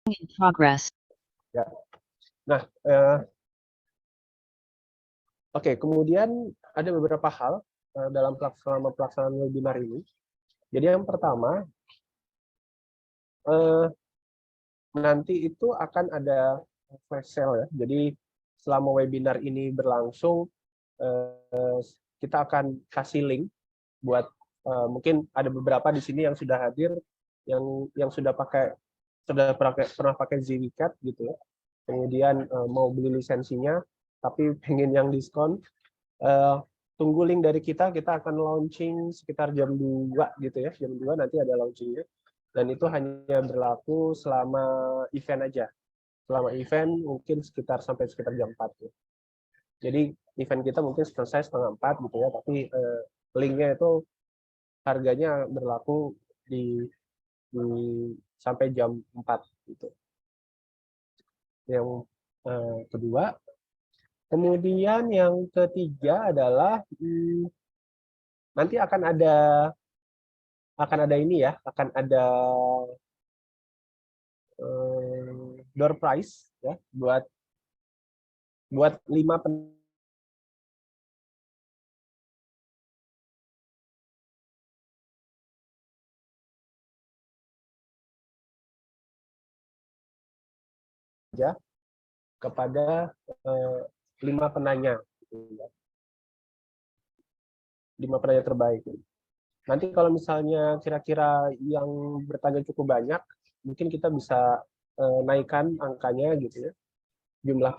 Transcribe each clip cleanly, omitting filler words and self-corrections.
In progress. Ya. Nah, oke, kemudian ada beberapa hal dalam pelaksanaan webinar ini. Jadi yang pertama, nanti itu akan ada flash sale ya. Jadi selama webinar ini berlangsung, kita akan kasih link buat mungkin ada beberapa di sini yang sudah hadir, yang sudah pernah pakai Ziwicat gitu ya. Kemudian mau beli lisensinya, tapi pengen yang diskon. Tunggu link dari kita akan launching sekitar jam 2 gitu ya. Jam 2 nanti ada launchingnya. Dan itu hanya berlaku selama event aja. Selama event mungkin sampai sekitar jam 4 ya. Jadi event kita mungkin selesai setengah 4 gitu ya, tapi linknya itu harganya berlaku di sampai jam 4 gitu. Yang kedua, kemudian yang ketiga adalah nanti akan ada ini ya, akan ada door prize ya buat 5 penaja kepada 5 penanya. 5 penanya terbaik. Nanti kalau misalnya kira-kira yang bertanya cukup banyak, mungkin kita bisa naikkan angkanya gitu ya. Jumlah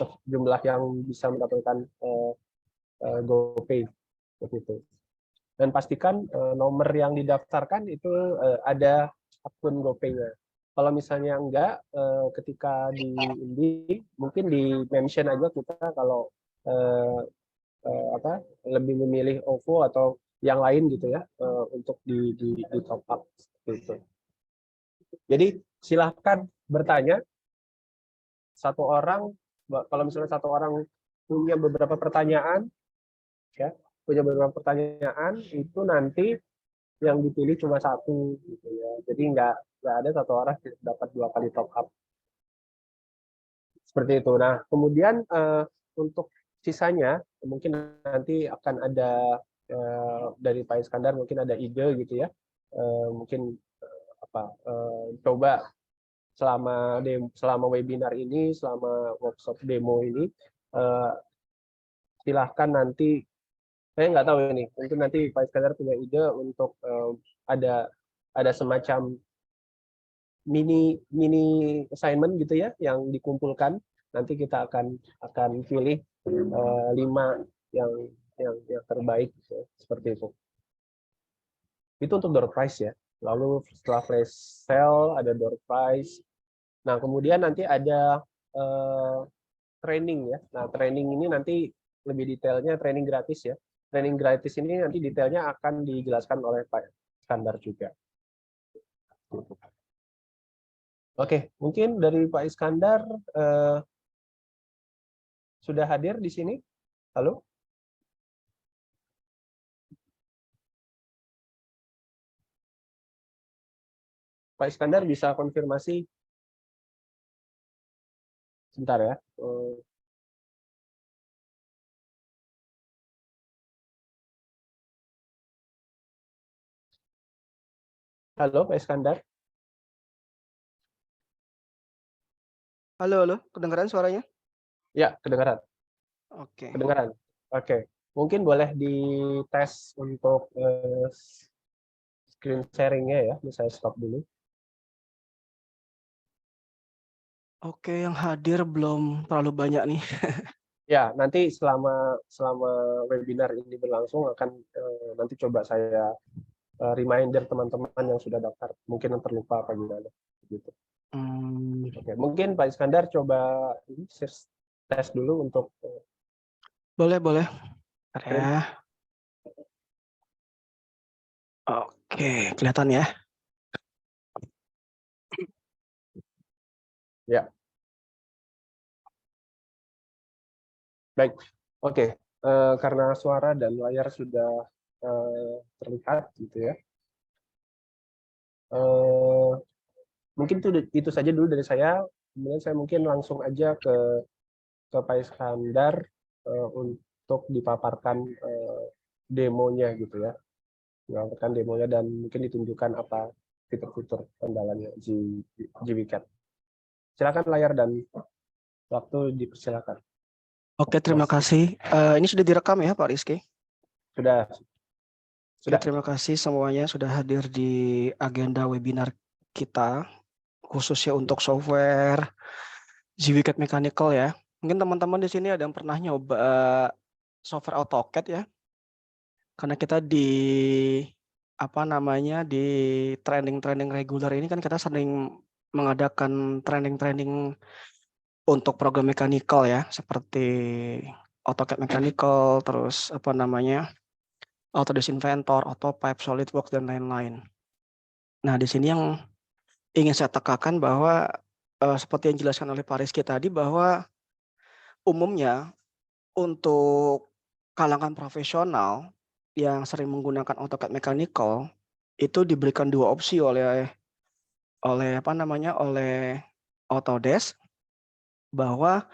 yang bisa mendapatkan GoPay begitu. Dan pastikan nomor yang didaftarkan itu ada akun GoPay-nya. Kalau misalnya enggak, ketika diundi, mungkin di mention aja kita kalau lebih memilih OVO atau yang lain gitu ya, untuk di top up gitu. Jadi silahkan bertanya. Satu orang, kalau misalnya satu orang punya beberapa pertanyaan, ya, itu nanti yang dipilih cuma satu gitu ya. Jadi nggak ada satu orang dapat 2 kali top up. Seperti itu. Nah, kemudian untuk sisanya mungkin nanti akan ada dari Pak Iskandar mungkin ada ide gitu ya. Mungkin coba selama webinar ini, selama workshop demo ini, silahkan nanti, saya nggak tahu ini, mungkin nanti Pak Iskandar punya ide untuk ada semacam mini assignment gitu ya, yang dikumpulkan. Nanti kita akan pilih 5 yang terbaik gitu, seperti itu. Itu untuk door prize ya. Lalu setelah flash sale ada door prize. Nah, kemudian nanti ada training ya. Nah, training ini nanti lebih detailnya training gratis ya. Training gratis ini nanti detailnya akan dijelaskan oleh Pak Iskandar juga. Oke, mungkin dari Pak Iskandar sudah hadir di sini. Halo? Pak Iskandar bisa konfirmasi? Sebentar ya. Halo, Pak Iskandar. Halo, kedengaran suaranya? Ya, kedengaran. Oke. Kedengaran. Oke. Mungkin boleh dites untuk screen sharing-nya ya. Ini saya stop dulu. Oke, yang hadir belum terlalu banyak nih. Ya, nanti selama webinar ini berlangsung akan nanti coba saya reminder teman-teman yang sudah daftar, mungkin yang terlupa apa gimana gitu. Oke, mungkin Pak Iskandar coba tes dulu untuk Boleh. Ya. Oke, kelihatan ya. Ya. Baik. Oke. Karena suara dan layar sudah terlihat gitu ya. Mungkin itu saja dulu dari saya. Kemudian saya mungkin langsung aja ke Pak Iskandar untuk dipaparkan demonya gitu ya. Dipaparkan demonya dan mungkin ditunjukkan apa fitur-fitur andalannya GWCAT. Silakan layar dan waktu dipersilakan. Oke, terima kasih. Ini sudah direkam ya, Pak Rizky? Sudah. Oke, terima kasih semuanya sudah hadir di agenda webinar kita, khususnya untuk software GWCAT Mechanical ya. Mungkin teman-teman di sini ada yang pernah nyoba software AutoCAD ya. Karena kita di di training reguler ini kan kita sering mengadakan training untuk program mechanical ya, seperti AutoCAD Mechanical, terus Autodesk Inventor, AutoPipe, SolidWorks, dan lain-lain. Nah, di sini yang ingin saya tekankan bahwa seperti yang dijelaskan oleh Pak Rizky tadi, bahwa umumnya untuk kalangan profesional yang sering menggunakan AutoCAD Mechanical itu diberikan dua opsi oleh Autodesk, bahwa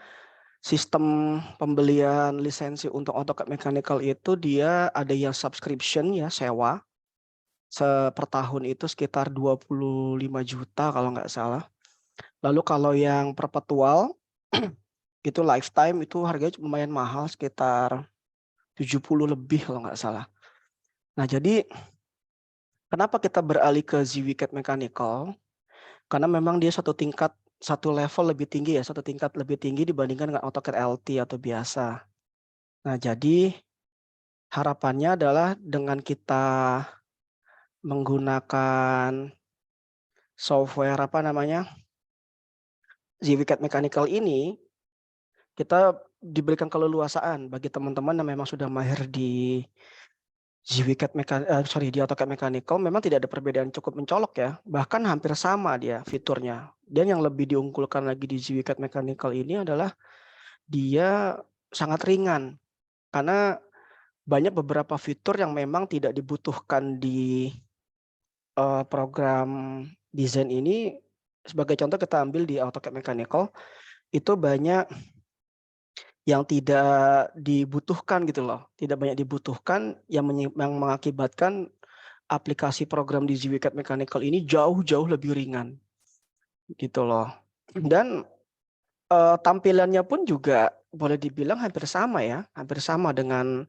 sistem pembelian lisensi untuk AutoCAD Mechanical itu dia ada yang subscription ya, sewa. Per tahun itu sekitar 25 juta kalau nggak salah. Lalu kalau yang perpetual itu lifetime itu harganya lumayan mahal, sekitar 70 lebih kalau nggak salah. Nah, jadi kenapa kita beralih ke GWCAT Mechanical? Karena memang dia satu level lebih tinggi ya, satu tingkat lebih tinggi dibandingkan dengan AutoCAD LT atau biasa. Nah, jadi harapannya adalah dengan kita menggunakan software GWCAT Mechanical ini, kita diberikan keleluasaan bagi teman-teman yang memang sudah mahir di di AutoCAD Mechanical. Memang tidak ada perbedaan cukup mencolok ya, bahkan hampir sama dia fiturnya. Dan yang lebih diunggulkan lagi di GWCAT Mechanical ini adalah dia sangat ringan, karena banyak beberapa fitur yang memang tidak dibutuhkan di program desain ini. Sebagai contoh kita ambil di AutoCAD Mechanical, itu banyak yang tidak dibutuhkan gitu loh, tidak banyak dibutuhkan yang mengakibatkan aplikasi program di GWCAT Mechanical ini jauh lebih ringan gitu loh. Dan tampilannya pun juga boleh dibilang hampir sama ya, hampir sama dengan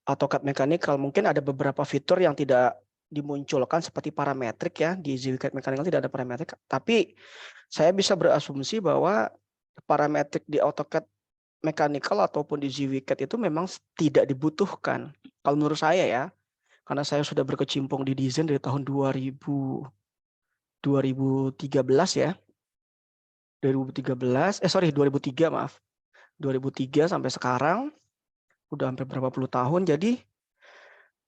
AutoCAD Mechanical. Mungkin ada beberapa fitur yang tidak dimunculkan seperti parametrik ya, di GWCAT Mechanical tidak ada parametrik, tapi saya bisa berasumsi bahwa parametrik di AutoCAD Mechanical ataupun di GWCAT itu memang tidak dibutuhkan. Kalau menurut saya ya, karena saya sudah berkecimpung di desain dari tahun 2013 ya. 2003 maaf. 2003 sampai sekarang udah hampir berapa puluh tahun. Jadi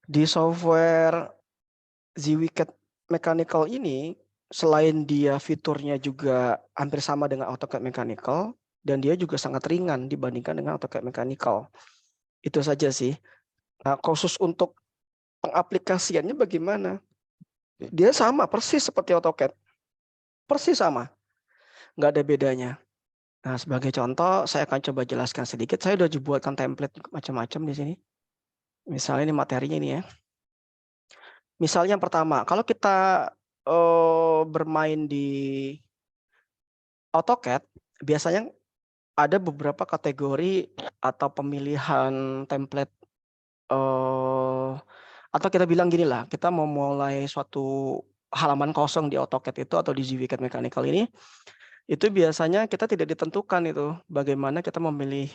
di software GWCAT Mechanical ini, selain dia fiturnya juga hampir sama dengan AutoCAD Mechanical, dan dia juga sangat ringan dibandingkan dengan AutoCAD Mechanical. Itu saja sih. Nah, khusus untuk pengaplikasiannya bagaimana? Dia sama persis seperti AutoCAD. Persis sama. Nggak ada bedanya. Nah, sebagai contoh, saya akan coba jelaskan sedikit. Saya udah buatkan template macam-macam di sini. Misalnya ini materinya ini ya. Misalnya yang pertama, kalau kita bermain di AutoCAD, biasanya ada beberapa kategori atau pemilihan template, atau kita bilang gini lah, kita mau mulai suatu halaman kosong di AutoCAD itu atau di GWCAT Mechanical ini, itu biasanya kita tidak ditentukan itu bagaimana kita memilih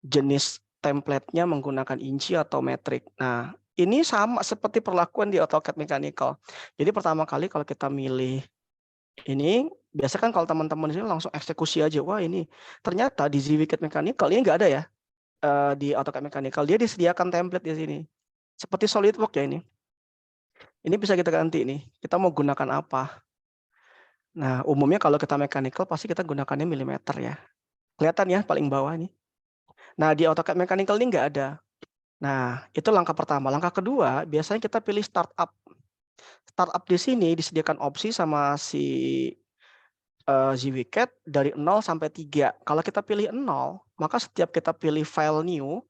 jenis template-nya menggunakan inci atau metrik. Nah, ini sama seperti perlakuan di AutoCAD Mechanical. Jadi pertama kali kalau kita milih ini, biasa kan kalau teman-teman di sini langsung eksekusi aja. Wah, ini ternyata di GWCAT Mechanical ini nggak ada ya, di AutoCAD Mechanical. Dia disediakan template di sini. Seperti SolidWorks ya ini. Ini bisa kita ganti nih. Kita mau gunakan apa? Nah, umumnya kalau kita mechanical pasti kita gunakannya milimeter ya. Kelihatan ya paling bawah nih. Nah, di AutoCAD Mechanical ini nggak ada. Nah, itu langkah pertama. Langkah kedua, biasanya kita pilih startup. Startup di sini disediakan opsi sama si ZWCAT dari 0 sampai 3. Kalau kita pilih 0, maka setiap kita pilih file new,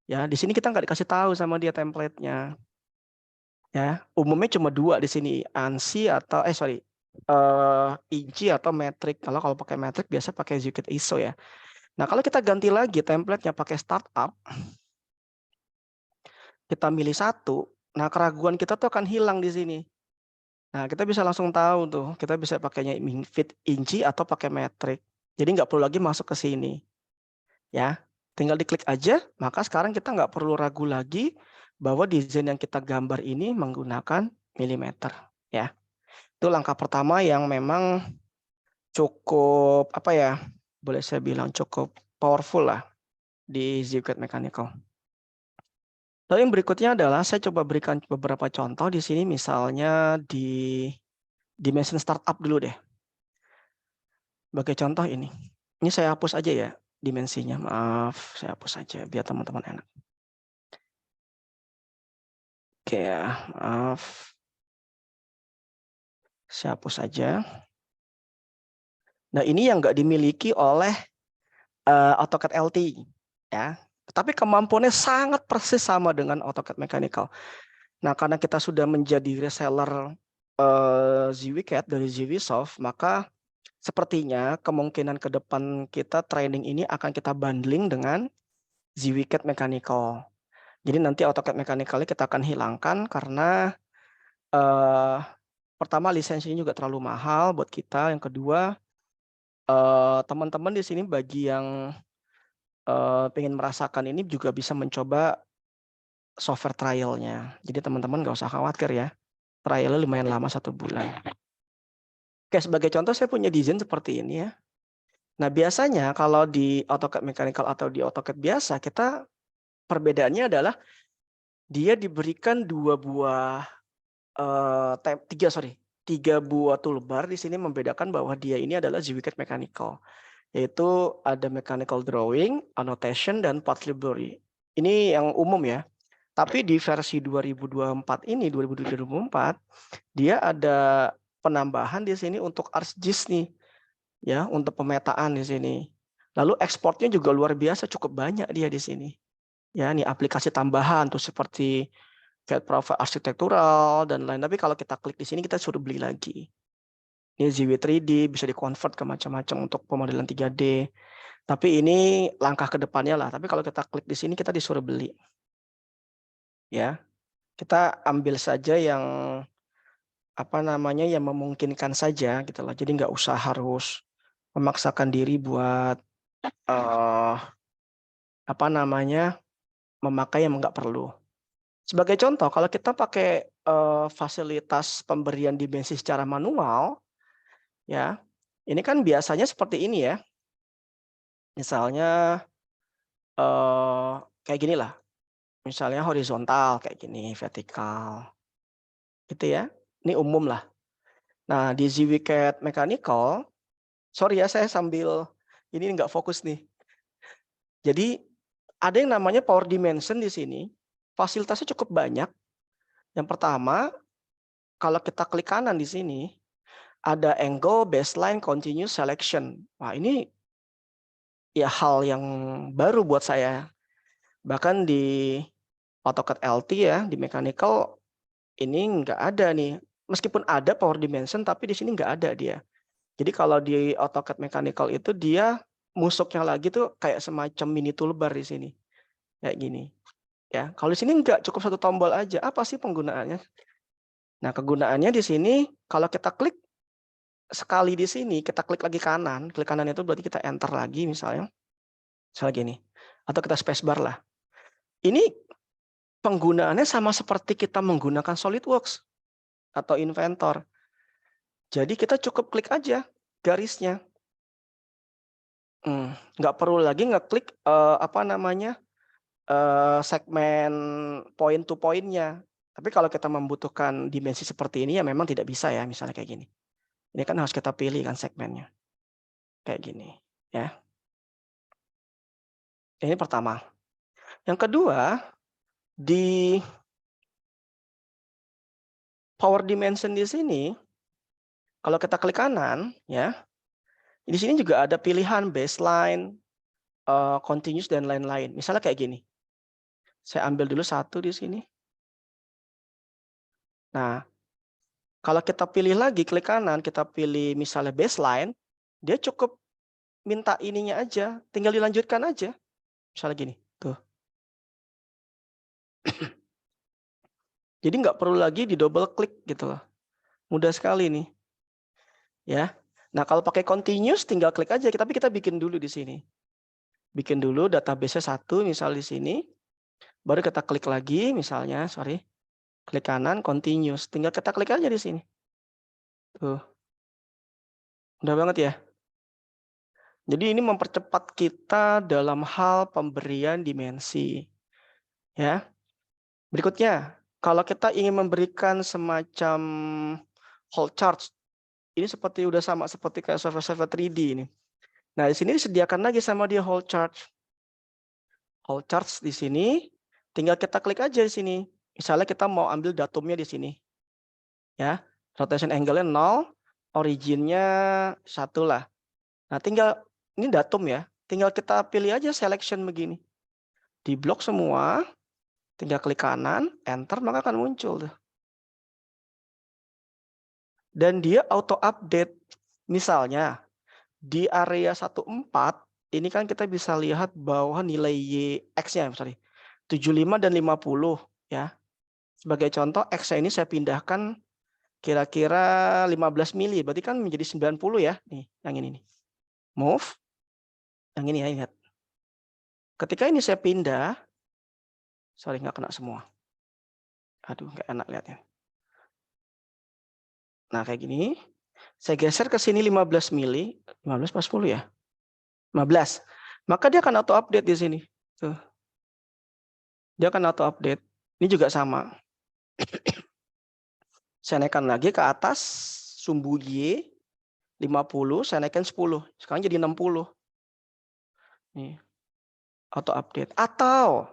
ya di sini kita nggak dikasih tahu sama dia template-nya. Ya, umumnya cuma 2 di sini, ANSI atau inci atau metric. Kalau pakai metric biasa pakai ZWCAT ISO ya. Nah, kalau kita ganti lagi template-nya pakai startup, kita milih 1, nah keraguan kita tuh akan hilang di sini. Nah, kita bisa langsung tahu tuh, kita bisa pakainya fit inci atau pakai metric. Jadi nggak perlu lagi masuk ke sini. Ya, tinggal diklik aja, maka sekarang kita nggak perlu ragu lagi bahwa desain yang kita gambar ini menggunakan milimeter. Ya, itu langkah pertama yang memang cukup, boleh saya bilang cukup powerful lah di ZWCAT Mechanical. Lalu yang berikutnya adalah saya coba berikan beberapa contoh di sini, misalnya di dimension startup dulu deh. Sebagai contoh ini saya hapus aja ya dimensinya, maaf, saya hapus aja biar teman-teman enak. Oke ya, maaf, saya hapus aja. Nah ini yang nggak dimiliki oleh AutoCAD LT ya, tapi kemampuannya sangat persis sama dengan AutoCAD Mechanical. Nah, karena kita sudah menjadi reseller ZWCAT dari ZWSoft, maka sepertinya kemungkinan ke depan kita training ini akan kita bundling dengan ZWCAT Mechanical. Jadi nanti AutoCAD Mechanical kita akan hilangkan karena pertama lisensinya juga terlalu mahal buat kita. Yang kedua, teman-teman di sini bagi yang pengen merasakan ini juga bisa mencoba software trialnya. Jadi teman-teman nggak usah khawatir ya. Trialnya lumayan lama, 1 bulan. Oke, sebagai contoh saya punya desain seperti ini ya. Nah, biasanya kalau di AutoCAD Mechanical atau di AutoCAD biasa, kita perbedaannya adalah dia diberikan 2 buah, 3 buah toolbar di sini membedakan bahwa dia ini adalah ZWCAT Mechanical. Yaitu ada Mechanical Drawing, Annotation, dan Part Library. Ini yang umum ya. Tapi di versi 2024 ini, 2024, dia ada penambahan di sini untuk ArcGIS nih, ya, untuk pemetaan di sini. Lalu ekspornya juga luar biasa, cukup banyak dia di sini. Ya, ini aplikasi tambahan tuh seperti CAD Profile arsitektural dan lain. Tapi kalau kita klik di sini kita suruh beli lagi. Ini ZW3D bisa dikonvert ke macam-macam untuk pemodelan 3D. Tapi ini langkah ke depannya lah. Tapi kalau kita klik di sini kita disuruh beli. Ya, kita ambil saja yang yang memungkinkan saja gitu loh. Jadi nggak usah harus memaksakan diri buat memakai yang nggak perlu. Sebagai contoh, kalau kita pakai fasilitas pemberian dimensi secara manual, ya, ini kan biasanya seperti ini ya. Misalnya kayak gini lah. Misalnya horizontal kayak gini, vertikal, gitu ya. Ini umum lah. Nah, di ZWCAT Mechanical, sorry ya saya sambil ini nggak fokus nih. Jadi ada yang namanya power dimension di sini. Fasilitasnya cukup banyak. Yang pertama, kalau kita klik kanan di sini, ada angle, baseline, continuous selection. Wah, ini ya hal yang baru buat saya. Bahkan di AutoCAD LT ya, di mechanical ini nggak ada nih. Meskipun ada power dimension, tapi di sini nggak ada dia. Jadi kalau di AutoCAD Mechanical itu dia musuknya lagi tuh kayak semacam mini toolbar di sini. Kayak gini. Ya, kalau di sini nggak, cukup 1 tombol aja. Apa sih penggunaannya? Nah, kegunaannya di sini kalau kita klik sekali di sini, kita klik lagi kanan. Klik kanan itu berarti kita enter lagi misalnya. Misalnya gini. Atau kita spacebar lah. Ini penggunaannya sama seperti kita menggunakan SolidWorks atau Inventor. Jadi kita cukup klik aja garisnya. Nggak perlu lagi ngeklik segmen point to point-nya. Tapi kalau kita membutuhkan dimensi seperti ini ya memang tidak bisa ya, misalnya kayak gini. Ini kan harus kita pilih kan segmennya. Kayak gini, ya. Ini pertama. Yang kedua, di power dimension di sini, kalau kita klik kanan, ya, Di sini juga ada pilihan baseline, continuous dan lain-lain. Misalnya kayak gini. Saya ambil dulu satu di sini. Nah, kalau kita pilih lagi, klik kanan, kita pilih misalnya baseline, dia cukup minta ininya aja, tinggal dilanjutkan aja. Misalnya gini, tuh. Jadi nggak perlu lagi di double klik gitu loh. Mudah sekali nih. Ya. Nah, kalau pakai continuous tinggal klik aja, tapi kita bikin dulu di sini. Bikin dulu database-nya satu, misal di sini. Baru kita klik lagi, misalnya, klik kanan, continuous. Tinggal kita klik aja di sini. Tuh. Mudah banget ya. Jadi ini mempercepat kita dalam hal pemberian dimensi. Ya. Berikutnya, kalau kita ingin memberikan semacam whole chart, ini udah sama seperti kayak server-server 3D ini. Nah, di sini disediakan lagi sama dia whole chart. Whole charts di sini, tinggal kita klik aja di sini. Misalnya kita mau ambil datumnya di sini. Ya, rotation angle-nya 0, origin-nya 1 lah. Nah, tinggal ini datum ya. Tinggal kita pilih aja selection begini. Di blok semua, tinggal klik kanan, enter, maka akan muncul tuh. Dan dia auto update. Misalnya di area 14 ini kan kita bisa lihat bahwa nilai X-nya 75 dan 50 ya. Sebagai contoh X-nya ini saya pindahkan kira-kira 15 mili, berarti kan menjadi 90 ya. Nih, yang ini nih. Move. Yang ini ya, ingat. Ketika ini saya pindah, nggak kena semua. Aduh, nggak enak lihatnya. Nah, kayak gini. Saya geser ke sini 15 mili, 15 pas 10 ya? 15. Maka dia akan auto update di sini. Tuh. Dia akan auto update. Ini juga sama. Saya naikkan lagi ke atas, sumbu Y 50, saya naikkan 10. Sekarang jadi 60. Nih. Auto update. Atau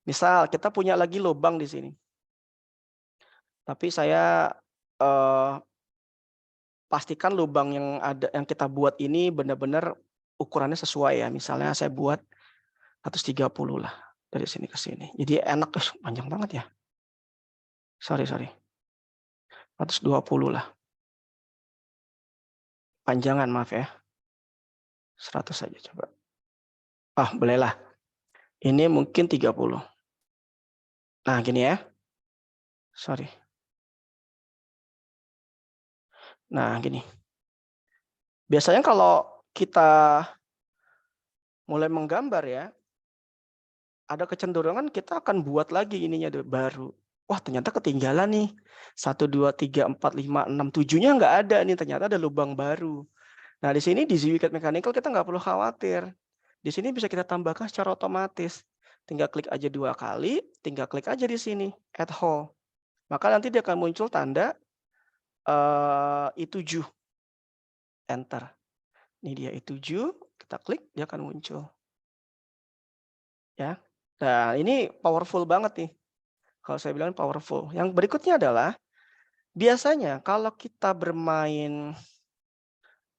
misal kita punya lagi lubang di sini. Tapi saya pastikan lubang yang kita buat ini benar-benar ukurannya sesuai ya. Misalnya saya buat 130 lah dari sini ke sini. Jadi enak, panjang banget ya. Sorry. 120 lah. Panjangan, maaf ya. 100 saja coba. Bolehlah. Ini mungkin 30. Nah, gini ya. Sorry. Nah, gini. Biasanya kalau kita mulai menggambar ya, ada kecenderungan kita akan buat lagi ininya baru. Wah, ternyata ketinggalan nih. 1, 2, 3, 4, 5, 6, 7-nya nggak ada nih. Ternyata ada lubang baru. Nah, di sini di ZWCAD Mechanical kita nggak perlu khawatir. Di sini bisa kita tambahkan secara otomatis. Tinggal klik aja 2 kali, tinggal klik aja di sini, add hole. Maka nanti dia akan muncul tanda I7. Enter. Ini dia I7, kita klik, dia akan muncul. Ya. Nah, ini powerful banget nih. Kalau saya bilang powerful. Yang berikutnya adalah, biasanya kalau kita bermain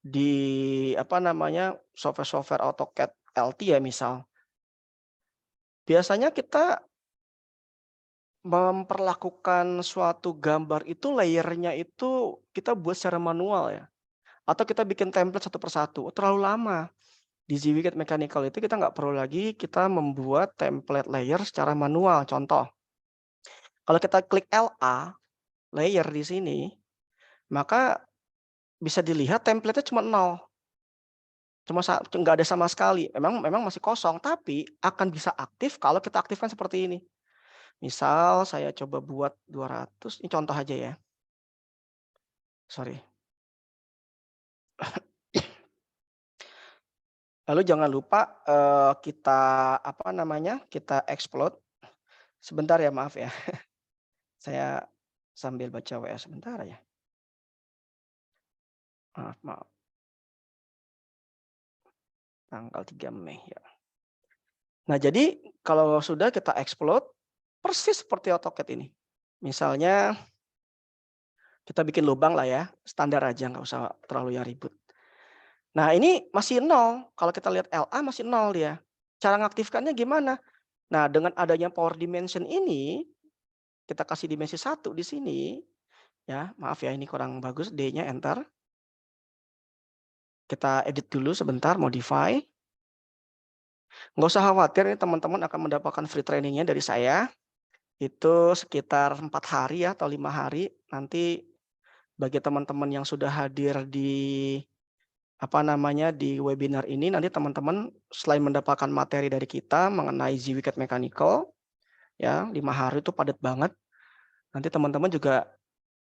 di software-software AutoCAD LT ya misal, biasanya kita memperlakukan suatu gambar itu layernya itu kita buat secara manual ya. Atau kita bikin template satu persatu, terlalu lama. Di ZWCAD Mechanical itu kita nggak perlu lagi kita membuat template layer secara manual. Contoh, kalau kita klik LA, layer di sini, maka bisa dilihat template-nya cuma 0. Nggak ada sama sekali. Memang masih kosong, tapi akan bisa aktif kalau kita aktifkan seperti ini. Misal saya coba buat 200, ini contoh aja ya. Sorry. Lalu jangan lupa kita kita explode. Sebentar ya, maaf ya. Saya sambil baca WA sebentar ya. Maaf. Tanggal 3 Mei ya. Nah, jadi kalau sudah kita explode, persis seperti AutoCAD ini. Misalnya kita bikin lubang lah ya, standar aja, nggak usah terlalu yang ribet. Nah, ini masih 0. Kalau kita lihat LA masih 0 dia. Cara ngaktifkannya gimana? Nah, dengan adanya power dimension ini, kita kasih dimensi 1 di sini, ya. Maaf ya, ini kurang bagus, D-nya enter. Kita edit dulu sebentar, modify. Nggak usah khawatir, ini teman-teman akan mendapatkan free training-nya dari saya. Itu sekitar 4 hari ya, atau 5 hari. Nanti bagi teman-teman yang sudah hadir di di webinar ini, nanti teman-teman selain mendapatkan materi dari kita mengenai ZWCAT Mechanical, ya 5 hari itu padat banget. Nanti teman-teman juga,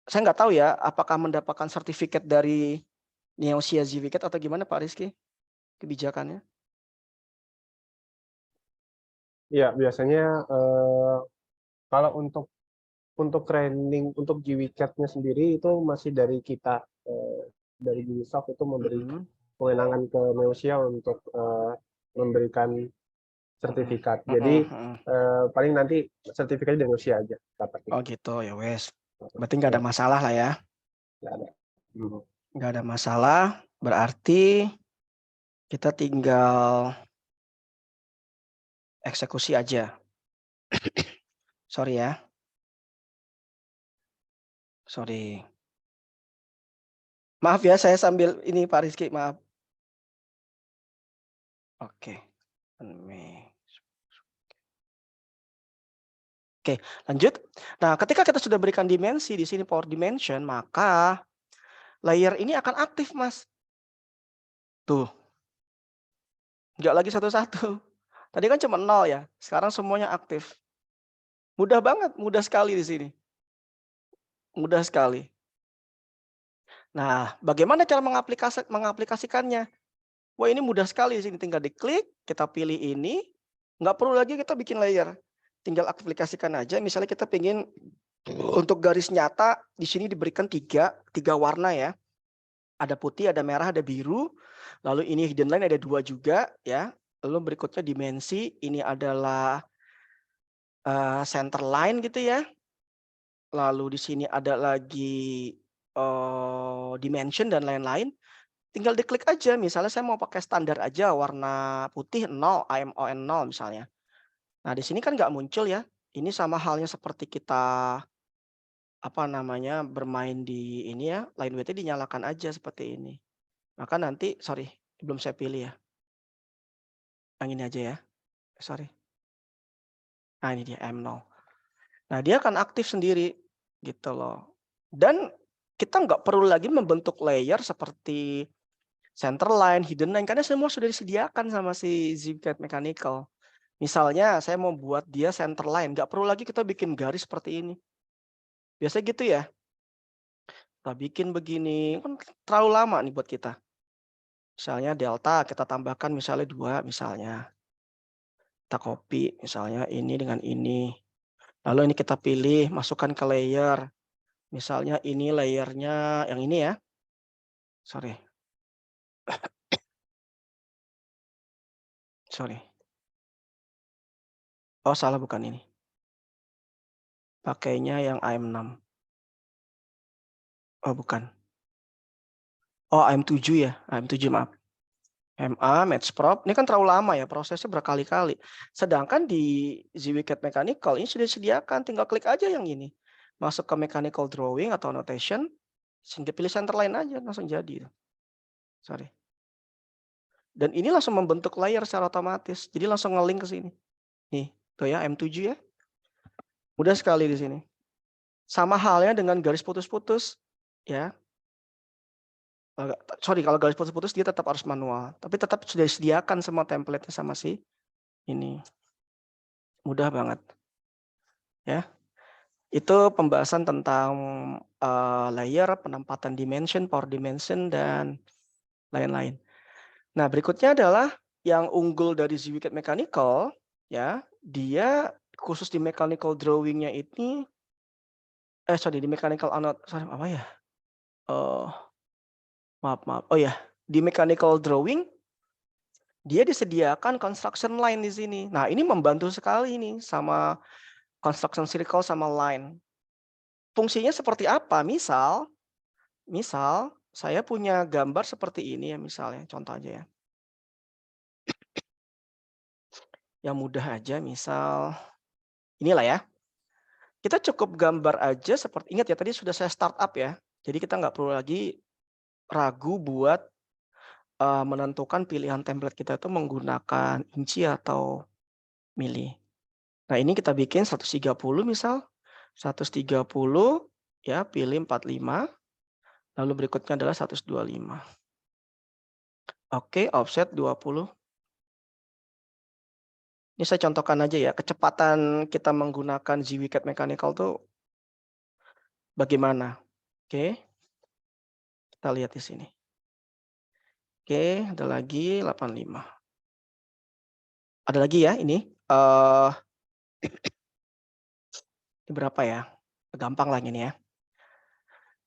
saya nggak tahu ya, apakah mendapatkan sertifikat dari Neosia ZWCAT atau gimana Pak Rizky kebijakannya? Ya, biasanya kalau untuk training untuk GWCAT-nya sendiri itu masih dari kita, dari Ubisoft itu memberi kewenangan ke Neosia untuk memberikan sertifikat. Jadi paling nanti sertifikatnya dari Neosia aja dapatnya. Oh gitu ya wes. Berarti nggak ada masalah lah ya? Nggak ada. Nggak ada masalah. Berarti kita tinggal eksekusi aja. Sorry ya. Sorry. Maaf ya, saya sambil ini Pak Rizky, maaf. Oke. Oke, lanjut. Nah, ketika kita sudah berikan dimensi di sini power dimension, maka layer ini akan aktif, Mas. Tuh. Nggak lagi satu-satu. Tadi kan cuma 0 ya. Sekarang semuanya aktif. Mudah banget, mudah sekali di sini. Mudah sekali. Nah, bagaimana cara mengaplikasikannya? Wah, ini mudah sekali di sini. Tinggal diklik, kita pilih ini. Nggak perlu lagi kita bikin layer. Tinggal aplikasikan aja. Misalnya kita pengen untuk garis nyata, di sini diberikan tiga warna ya. Ada putih, ada merah, ada biru. Lalu ini hidden line ada 2 juga ya. Lalu berikutnya dimensi, ini adalah center line gitu ya. Lalu di sini ada lagi dimension dan lain-lain. Tinggal diklik aja. Misalnya saya mau pakai standar aja warna putih 0, AMON 0 misalnya. Nah, di sini kan nggak muncul ya. Ini sama halnya seperti kita bermain di ini ya, line weight-nya dinyalakan aja seperti ini. Maka nanti sorry, belum saya pilih ya. Yang ini aja ya. Sorry. Nah, ini dia M0. Nah, dia akan aktif sendiri gitu loh. Dan kita nggak perlu lagi membentuk layer seperti center line, hidden line, karena semua sudah disediakan sama si ZWCAT Mechanical. Misalnya saya mau buat dia center line, nggak perlu lagi kita bikin garis seperti ini. Biasanya gitu ya. Kita bikin begini, kan terlalu lama nih buat kita. Misalnya delta kita tambahkan misalnya 2 misalnya. Kita copy misalnya ini dengan ini. Lalu ini kita pilih, masukkan ke layer. Misalnya ini layernya yang ini ya. Sorry. Sorry. Oh, salah bukan ini. Pakainya yang AM6. Oh, bukan. Oh, AM7 ya. AM7 maaf. MA, match prop, ini kan terlalu lama ya, prosesnya berkali-kali. Sedangkan di ZWCAT Mechanical ini sudah disediakan, tinggal klik aja yang ini. Masuk ke mechanical drawing atau annotation, sehingga pilih center line aja, langsung jadi. Sorry. Dan ini langsung membentuk layer secara otomatis, jadi langsung nge-link ke sini. Nih, tuh ya, M7 ya. Mudah sekali di sini. Sama halnya dengan garis putus-putus, ya. Sorry, kalau garis putus-putus dia tetap harus manual, tapi tetap sudah disediakan semua template-nya sama si ini. Mudah banget. Ya. Itu pembahasan tentang layer, penempatan dimension, power dimension, dan lain-lain. Nah, berikutnya adalah yang unggul dari ZWCAT Mechanical, ya, dia khusus di mechanical drawing-nya ini, di mechanical apa ya? Maaf. Oh ya, di mechanical drawing dia disediakan construction line di sini. Nah, ini membantu sekali nih sama construction circle sama line. Fungsinya seperti apa? Misal saya punya gambar seperti ini ya misalnya, contoh aja ya. Yang mudah aja misal inilah ya. Kita cukup gambar aja seperti ingat ya tadi sudah saya startup ya. Jadi kita nggak perlu lagi ragu buat menentukan pilihan template kita itu menggunakan inci atau mili. Nah, ini kita bikin 130 misal. 130 ya, pilih 45. Lalu berikutnya adalah 125. Oke, offset 20. Ini saya contohkan aja ya, kecepatan kita menggunakan ZWCAD Mechanical tuh bagaimana. Oke, kita lihat di sini. Oke, ada lagi 85. Ada lagi ya ini. Ini berapa ya? Gampang lah ini ya.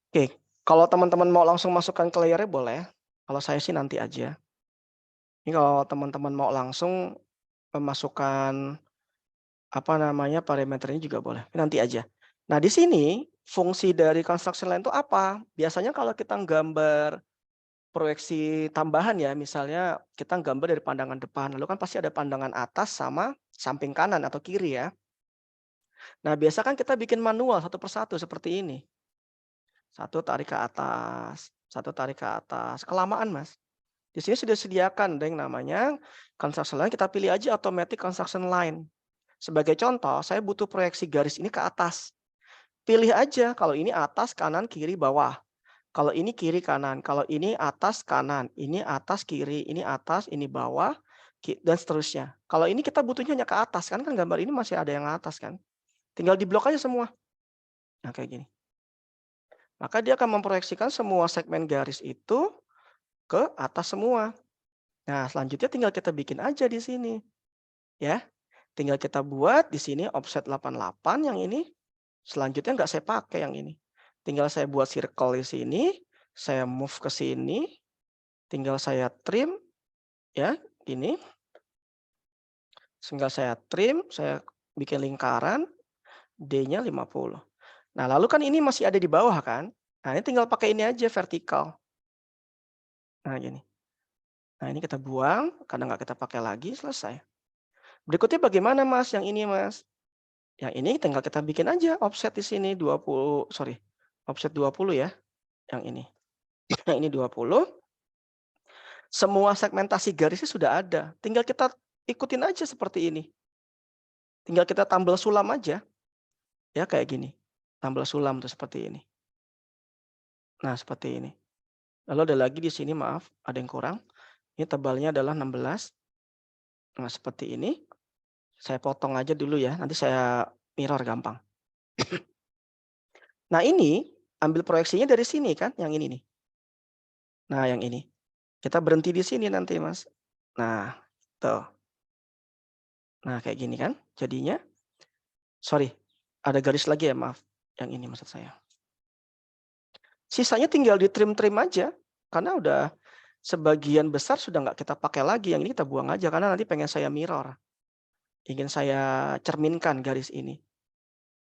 Oke, kalau teman-teman mau langsung masukkan ke layarnya boleh. Kalau saya sih nanti aja. Ini kalau teman-teman mau langsung memasukkan parameternya juga boleh. Nanti aja. Nah, di sini fungsi dari construction line itu apa? Biasanya kalau kita gambar proyeksi tambahan ya, misalnya kita gambar dari pandangan depan, lalu kan pasti ada pandangan atas sama samping kanan atau kiri ya. Nah, biasa kan kita bikin manual satu persatu seperti ini. Satu tarik ke atas, satu tarik ke atas. Kelamaan, Mas. Di sini sudah disediakan ada yang namanya construction line, kita pilih aja automatic construction line. Sebagai contoh, saya butuh proyeksi garis ini ke atas. Pilih aja kalau ini atas, kanan, kiri, bawah. Kalau ini kiri, kanan. Kalau ini atas, kanan. Ini atas, kiri. Ini atas, ini bawah, dan seterusnya. Kalau ini kita butuhnya hanya ke atas. Kan gambar ini masih ada yang atas kan. Tinggal diblok aja semua. Nah, kayak gini. Maka dia akan memproyeksikan semua segmen garis itu ke atas semua. Nah, selanjutnya tinggal kita bikin aja di sini. Ya. Tinggal kita buat di sini offset 88 yang ini. Selanjutnya nggak saya pakai yang ini. Tinggal saya buat circle di sini, saya move ke sini, tinggal saya trim ya, ini. Tinggal saya trim, saya bikin lingkaran, D-nya 50. Nah, lalu kan ini masih ada di bawah kan? Nah, ini tinggal pakai ini aja vertikal. Nah, gini. Nah, ini kita buang, karena nggak kita pakai lagi, selesai. Berikutnya bagaimana Mas? Yang ini Mas. Yang ini tinggal kita bikin aja offset di sini 20, offset 20 ya. Yang ini. Yang ini 20. Semua segmentasi garisnya sudah ada. Tinggal kita ikutin aja seperti ini. Tinggal kita tambal sulam aja. Ya kayak gini. Tambal sulam tuh seperti ini. Nah, seperti ini. Lalu ada lagi di sini maaf, ada yang kurang. Ini tebalnya adalah 16. Nah, seperti ini. Saya potong aja dulu ya, nanti saya mirror gampang. Nah, ini ambil proyeksinya dari sini kan, yang ini nih. Nah, yang ini. Kita berhenti di sini nanti, Mas. Nah, tuh. Nah, kayak gini kan jadinya. Sorry, ada garis lagi ya, maaf. Yang ini maksud saya. Sisanya tinggal di trim-trim aja, karena udah sebagian besar sudah nggak kita pakai lagi. Yang ini kita buang aja, karena nanti pengen saya mirror. Ingin saya cerminkan garis ini.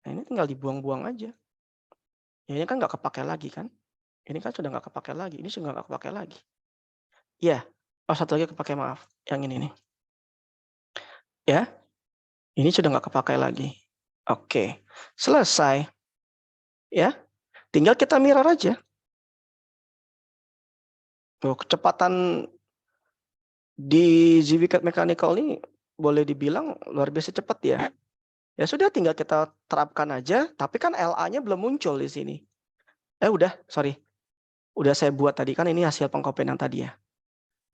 Nah, ini tinggal dibuang-buang aja. Ya, ini kan nggak kepakai lagi kan. Ini kan sudah nggak kepakai lagi. Ini sudah nggak kepakai lagi. Iya. Oh, satu lagi kepakai, maaf. Yang ini nih. Ya. Ini sudah nggak kepakai lagi. Oke. Selesai. Ya. Tinggal kita mirror aja. Oh, kecepatan di ZWCAD Mechanical ini boleh dibilang luar biasa cepat ya. Ya sudah, tinggal kita terapkan aja. Tapi kan LA-nya belum muncul di sini. Udah, sorry. Udah saya buat tadi kan ini hasil pengkopian yang tadi ya.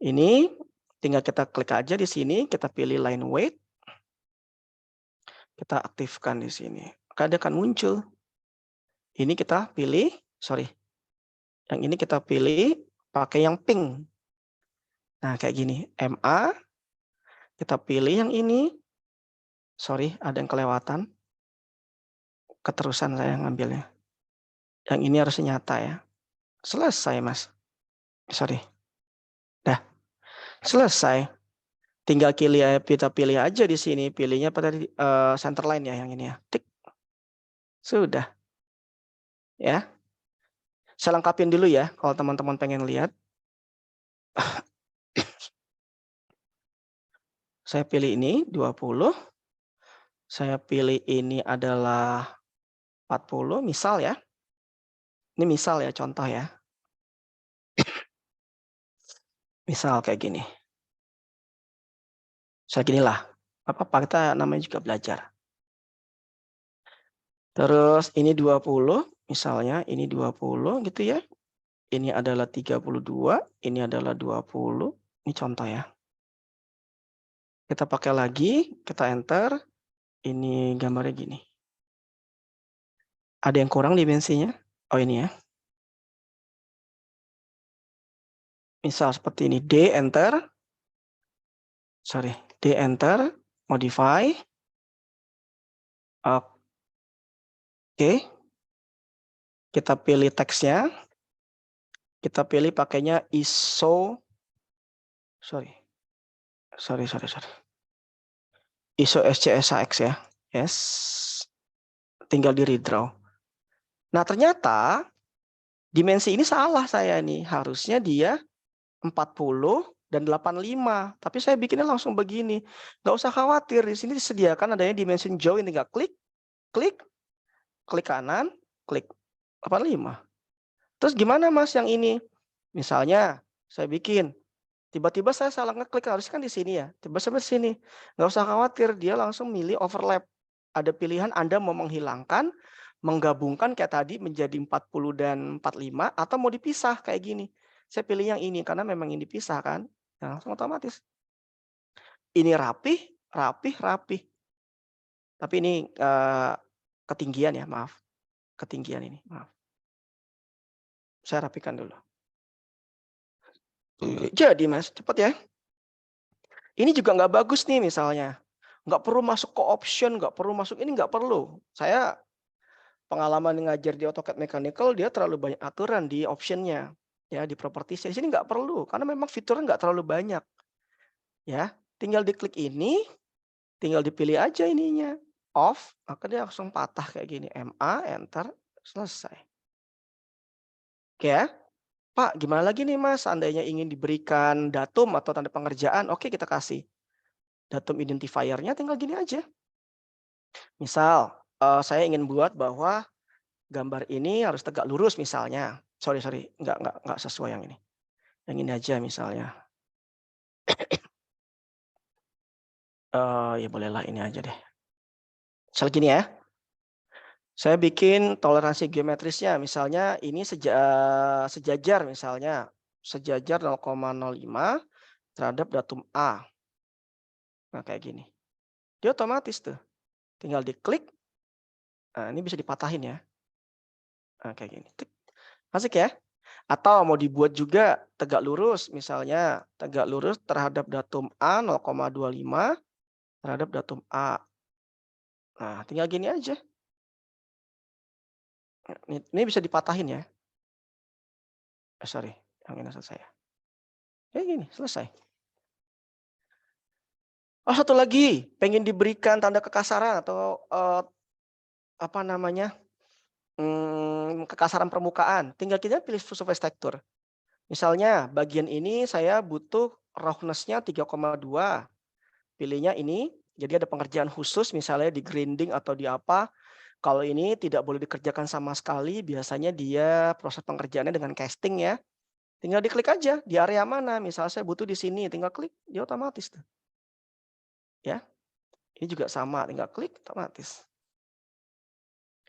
Ini tinggal kita klik aja di sini, kita pilih line weight. Kita aktifkan di sini. Maka dia akan muncul. Ini kita pilih, sorry. Yang ini kita pilih pakai yang pink. Nah, kayak gini. MA. Kita pilih yang ini. Sorry, ada yang kelewatan. Keterusan saya ngambilnya. Yang ini harusnya nyata ya. Selesai, Mas. Sorry. Dah. Selesai. Tinggal kita pilih aja di sini. Pilihnya pada center line ya, yang ini ya. Tik. Sudah. Ya. Saya lengkapin dulu ya, kalau teman-teman pengen lihat. Saya pilih ini 20. Saya pilih ini adalah 40, misal ya. Ini misal ya, contoh ya. Misal kayak gini. Saya ginilah. Apa-apa, kita namanya juga belajar. Terus ini 20, misalnya ini 20 gitu ya. Ini adalah 32, ini adalah 20. Ini contoh ya. Kita pakai lagi, kita enter. Ini gambarnya gini. Ada yang kurang dimensinya? Oh ini ya. Misal seperti ini, D enter. Sorry, D enter, modify. Oke. Kita pilih teksnya. Kita pilih pakainya ISO. Sorry. ISO SCSAX ya. Yes. Tinggal di redraw. Nah, ternyata dimensi ini salah saya nih. Harusnya dia 40 dan 85. Tapi saya bikinnya langsung begini. Nggak usah khawatir. Di sini disediakan adanya dimension join. Tinggal klik kanan, klik 85. Terus gimana Mas yang ini? Misalnya saya bikin. Tiba-tiba saya salah ngeklik, harusnya kan di sini ya. Tiba-tiba di sini. Nggak usah khawatir, dia langsung milih overlap. Ada pilihan Anda mau menghilangkan, menggabungkan kayak tadi menjadi 40 dan 45, atau mau dipisah kayak gini. Saya pilih yang ini, karena memang ini dipisah kan. Nah, langsung otomatis. Ini rapih. Tapi ini ketinggian ya, maaf. Ketinggian ini, maaf. Saya rapikan dulu. Jadi Mas, cepat ya. Ini juga nggak bagus nih misalnya. Nggak perlu masuk ke option, nggak perlu masuk ini, nggak perlu. Saya pengalaman ngajar di AutoCAD Mechanical, dia terlalu banyak aturan di optionnya. Ya, di properties. Di sini nggak perlu, karena memang fiturnya nggak terlalu banyak. Ya, tinggal diklik ini, tinggal dipilih aja ininya. Off, maka dia langsung patah kayak gini. MA, enter, selesai. Oke ya. Pak, gimana lagi nih Mas? Seandainya ingin diberikan datum atau tanda pengerjaan, oke kita kasih. Datum identifiernya tinggal gini aja. Misal, saya ingin buat bahwa gambar ini harus tegak lurus misalnya. Sorry, nggak sesuai yang ini. Yang ini aja misalnya. Ya bolehlah ini aja deh. Misal gini ya. Saya bikin toleransi geometrisnya, misalnya ini sejajar misalnya. Sejajar 0,05 terhadap datum A. Nah kayak gini. Dia otomatis tuh. Tinggal diklik. Nah ini bisa dipatahin ya. Nah kayak gini. Asik ya. Atau mau dibuat juga tegak lurus, misalnya tegak lurus terhadap datum A 0,25 terhadap datum A. Nah, tinggal gini aja. Ini bisa dipatahin ya. Sorry, yang ini selesai ya. Kayak gini, selesai. Oh, satu lagi, pengen diberikan tanda kekasaran atau apa namanya? Kekasaran permukaan. Tinggal kita pilih surface texture. Misalnya bagian ini saya butuh roughness-nya 3,2. Pilihnya ini, jadi ada pengerjaan khusus misalnya di grinding atau di apa. Kalau ini tidak boleh dikerjakan sama sekali, biasanya dia proses pengerjaannya dengan casting ya. Tinggal diklik aja di area mana, misalnya saya butuh di sini, tinggal klik, dia otomatis tuh. Ya. Ini juga sama, tinggal klik otomatis.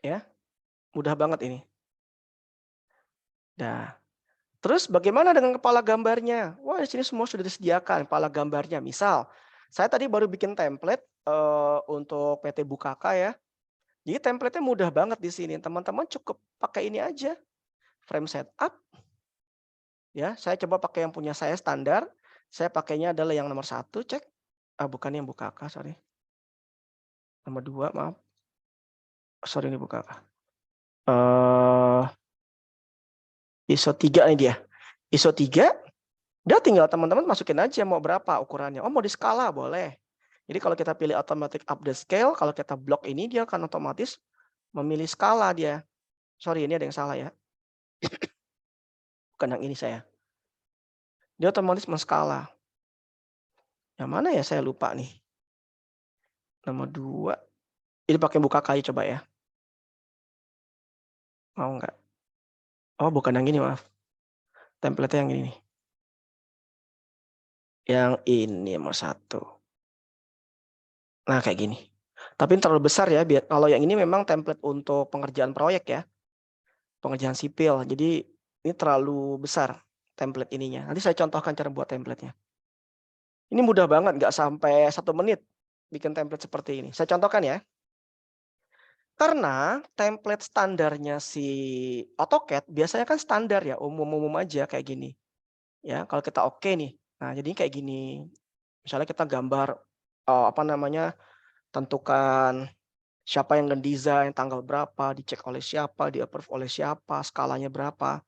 Ya. Mudah banget ini. Nah, terus bagaimana dengan kepala gambarnya? Wah, di sini semua sudah disediakan kepala gambarnya. Misal, saya tadi baru bikin template untuk PT Bukaka ya. Jadi template-nya mudah banget di sini. Teman-teman cukup pakai ini aja. Frame setup. Ya, saya coba pakai yang punya saya standar. Saya pakainya adalah yang nomor 1, cek. Bukan yang Bukaka, sorry. Nomor 2, maaf. Sorry, ini Bukaka. ISO 3 nih dia. ISO 3, udah tinggal teman-teman masukin aja mau berapa ukurannya. Oh, mau di skala, boleh. Jadi kalau kita pilih automatic update scale, kalau kita blok ini dia akan otomatis memilih skala dia. Sorry, ini ada yang salah ya. bukan yang ini saya. Dia otomatis menskala. Yang mana ya, saya lupa nih. Nomor 2. Ini pakai buka kayu coba ya. Mau nggak? Oh, bukan yang ini, maaf. Template yang ini nih. Yang ini nomor 1. Nah, kayak gini. Tapi terlalu besar ya. Kalau yang ini memang template untuk pengerjaan proyek ya. Pengerjaan sipil. Jadi ini terlalu besar template ininya. Nanti saya contohkan cara buat template-nya. Ini mudah banget, nggak sampai 1 menit bikin template seperti ini. Saya contohkan ya. Karena template standarnya si AutoCAD biasanya kan standar ya, umum-umum aja kayak gini. Ya, kalau kita oke nih. Nah, jadi kayak gini. Misalnya kita gambar tentukan siapa yang ngedesain, tanggal berapa, dicek oleh siapa, di-approve oleh siapa, skalanya berapa.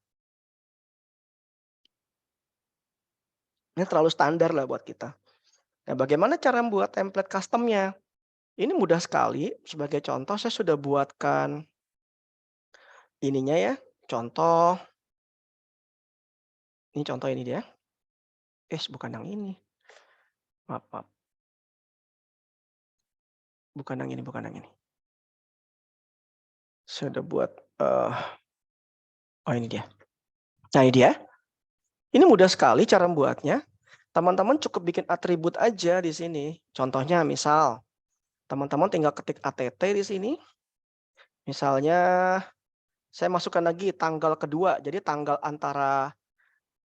Ini terlalu standar lah buat kita. Nah, bagaimana cara membuat template custom-nya? Ini mudah sekali. Sebagai contoh, saya sudah buatkan ininya ya. Contoh. Ini contoh ini dia. Bukan yang ini. Maaf. Bukan yang ini, bukan yang ini. Saya udah buat. Oh, ini dia. Nah, ini dia. Ini mudah sekali cara membuatnya. Teman-teman cukup bikin atribut aja di sini. Contohnya misal, teman-teman tinggal ketik ATT di sini. Misalnya, saya masukkan lagi tanggal kedua. Jadi tanggal antara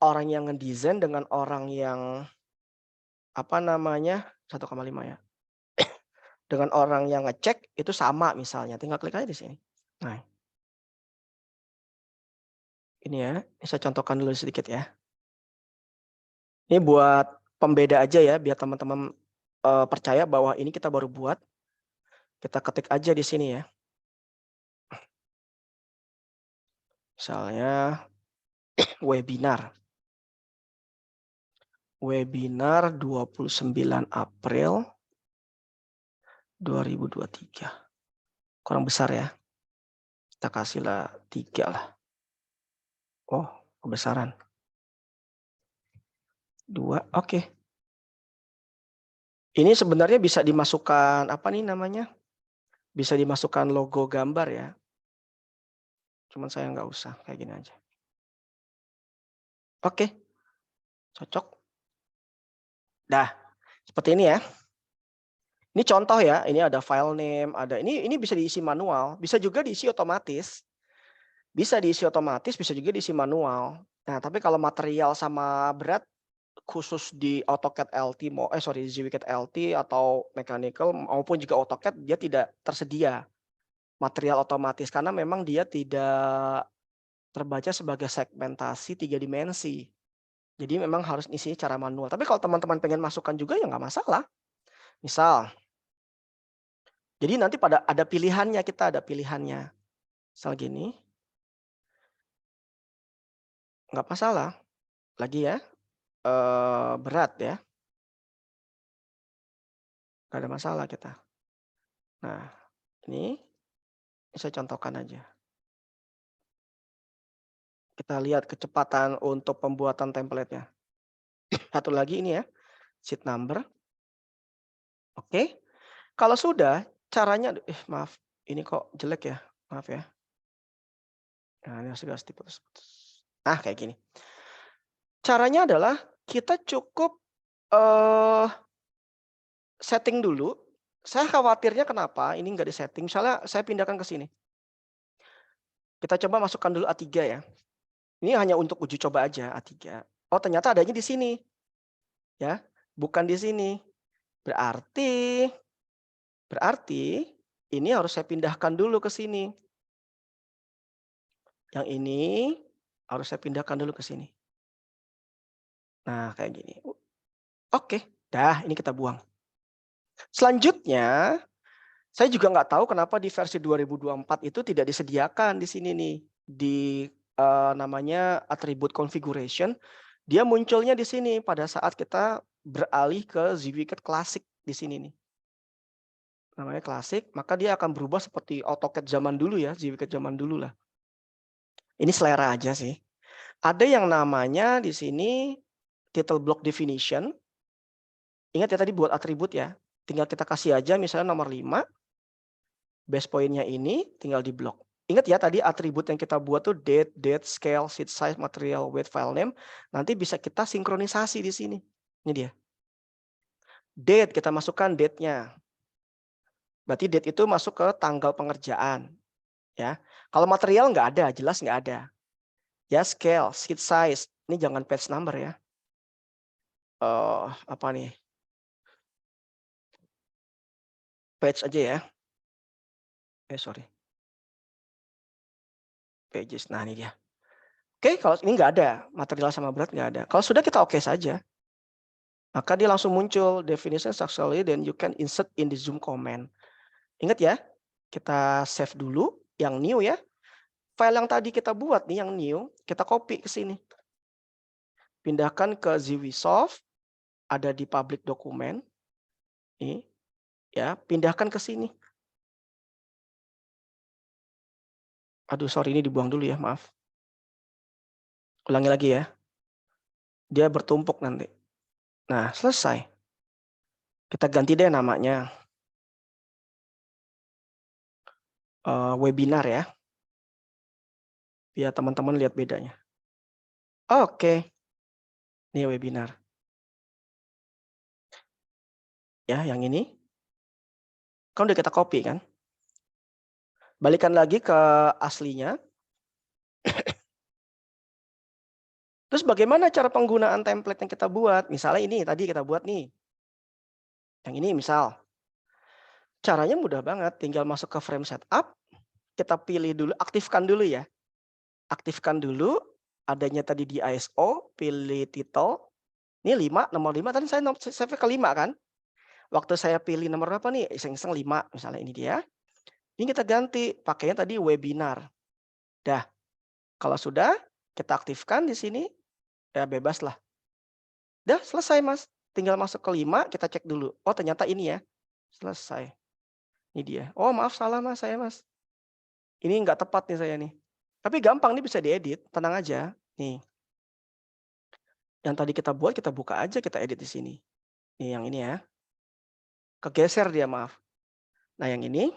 orang yang ngedesain dengan orang yang 1,5 ya. Dengan orang yang ngecek itu sama misalnya. Tinggal klik aja di sini. Nah, ini ya. Ini saya contohkan dulu sedikit ya. Ini buat pembeda aja ya, biar teman-teman percaya bahwa ini kita baru buat. Kita ketik aja di sini ya. Misalnya webinar. Webinar 29 April 2023. Kurang besar ya. Kita kasihlah 3 lah. Oh, kebesaran. 2, oke. Ini sebenarnya bisa dimasukkan bisa dimasukkan logo gambar ya. Cuman saya nggak usah, kayak gini aja. Oke, cocok. Dah, seperti ini ya. Ini contoh ya, ini ada file name, ada ini bisa diisi manual, bisa juga diisi otomatis. Bisa diisi otomatis, bisa juga diisi manual. Nah, tapi kalau material sama berat khusus di AutoCAD LT ZWCAD LT atau mechanical maupun juga AutoCAD dia tidak tersedia material otomatis karena memang dia tidak terbaca sebagai segmentasi 3 dimensi. Jadi memang harus isi cara manual. Tapi kalau teman-teman pengen masukkan juga ya nggak masalah. Misal, jadi nanti ada pilihannya, kita ada pilihannya. Misal gini, nggak masalah. Lagi ya, berat ya. Nggak ada masalah kita. Nah, ini saya contohkan aja. Kita lihat kecepatan untuk pembuatan template-nya. Satu lagi ini ya, sheet number. Oke. Kalau sudah, caranya, maaf, ini kok jelek ya, maaf ya. Nah, ini harus diputus. Kayak gini. Caranya adalah kita cukup setting dulu. Saya khawatirnya kenapa ini nggak disetting. Misalnya saya pindahkan ke sini. Kita coba masukkan dulu A3 ya. Ini hanya untuk uji coba aja A3. Oh, ternyata adanya di sini. Ya, bukan di sini. Berarti ini harus saya pindahkan dulu ke sini. Yang ini harus saya pindahkan dulu ke sini. Nah, kayak gini. Oke, dah ini kita buang. Selanjutnya, saya juga nggak tahu kenapa di versi 2024 itu tidak disediakan di sini nih. Di namanya attribute configuration. Dia munculnya di sini pada saat kita beralih ke ZWCAD Classic di sini nih. Namanya Classic, maka dia akan berubah seperti AutoCAD zaman dulu ya, ZWCAD zaman dulu lah. Ini selera aja sih. Ada yang namanya di sini title block definition. Ingat ya tadi buat atribut ya. Tinggal kita kasih aja misalnya nomor 5. Base point-nya ini tinggal di blok. Ingat ya tadi atribut yang kita buat tuh date, scale, sheet size, material, weight, file name. Nanti bisa kita sinkronisasi di sini. Ini dia. Date, kita masukkan date-nya. Berarti date itu masuk ke tanggal pengerjaan. Ya, kalau material nggak ada, jelas nggak ada. Ya, scale, sheet size. Ini jangan page number ya. Apa nih? Page aja ya. Sorry. Pages. Nah, ini dia. Oke, kalau ini nggak ada, material sama berat nggak ada. Kalau sudah kita oke saja. Maka dia langsung muncul definition successfully, then you can insert in the zoom comment. Ingat ya, kita save dulu yang new ya. File yang tadi kita buat nih yang new, kita copy ke sini. Pindahkan ke ZWisoft, ada di public document. Ini ya, pindahkan ke sini. Aduh, sorry ini dibuang dulu ya, maaf. Ulangi lagi ya. Dia bertumpuk nanti. Nah, selesai. Kita ganti deh namanya. Webinar ya. Biar teman-teman lihat bedanya. Oke. Ini webinar. Ya, yang ini. Kan udah kita copy kan. Balikan lagi ke aslinya. Terus bagaimana cara penggunaan template yang kita buat? Misalnya ini tadi kita buat nih. Yang ini misal. Caranya mudah banget. Tinggal masuk ke frame setup. Kita pilih dulu, aktifkan dulu ya. Aktifkan dulu. Adanya tadi di ISO. Pilih title. Ini 5, nomor 5. Tadi saya save ke 5 kan. Waktu saya pilih nomor berapa nih? Iseng-iseng 5. Misalnya ini dia. Ini kita ganti. Pakainya tadi webinar. Dah. Kalau sudah, kita aktifkan di sini. Ya bebas lah. Dah selesai mas. Tinggal masuk ke 5, kita cek dulu. Oh ternyata ini ya. Selesai. Ini dia. Oh maaf salah mas, saya mas. Ini nggak tepat nih saya nih. Tapi gampang nih bisa diedit. Tenang aja. Nih. Yang tadi kita buat, kita buka aja, kita edit di sini. Nih yang ini ya. Kegeser dia maaf. Nah yang ini.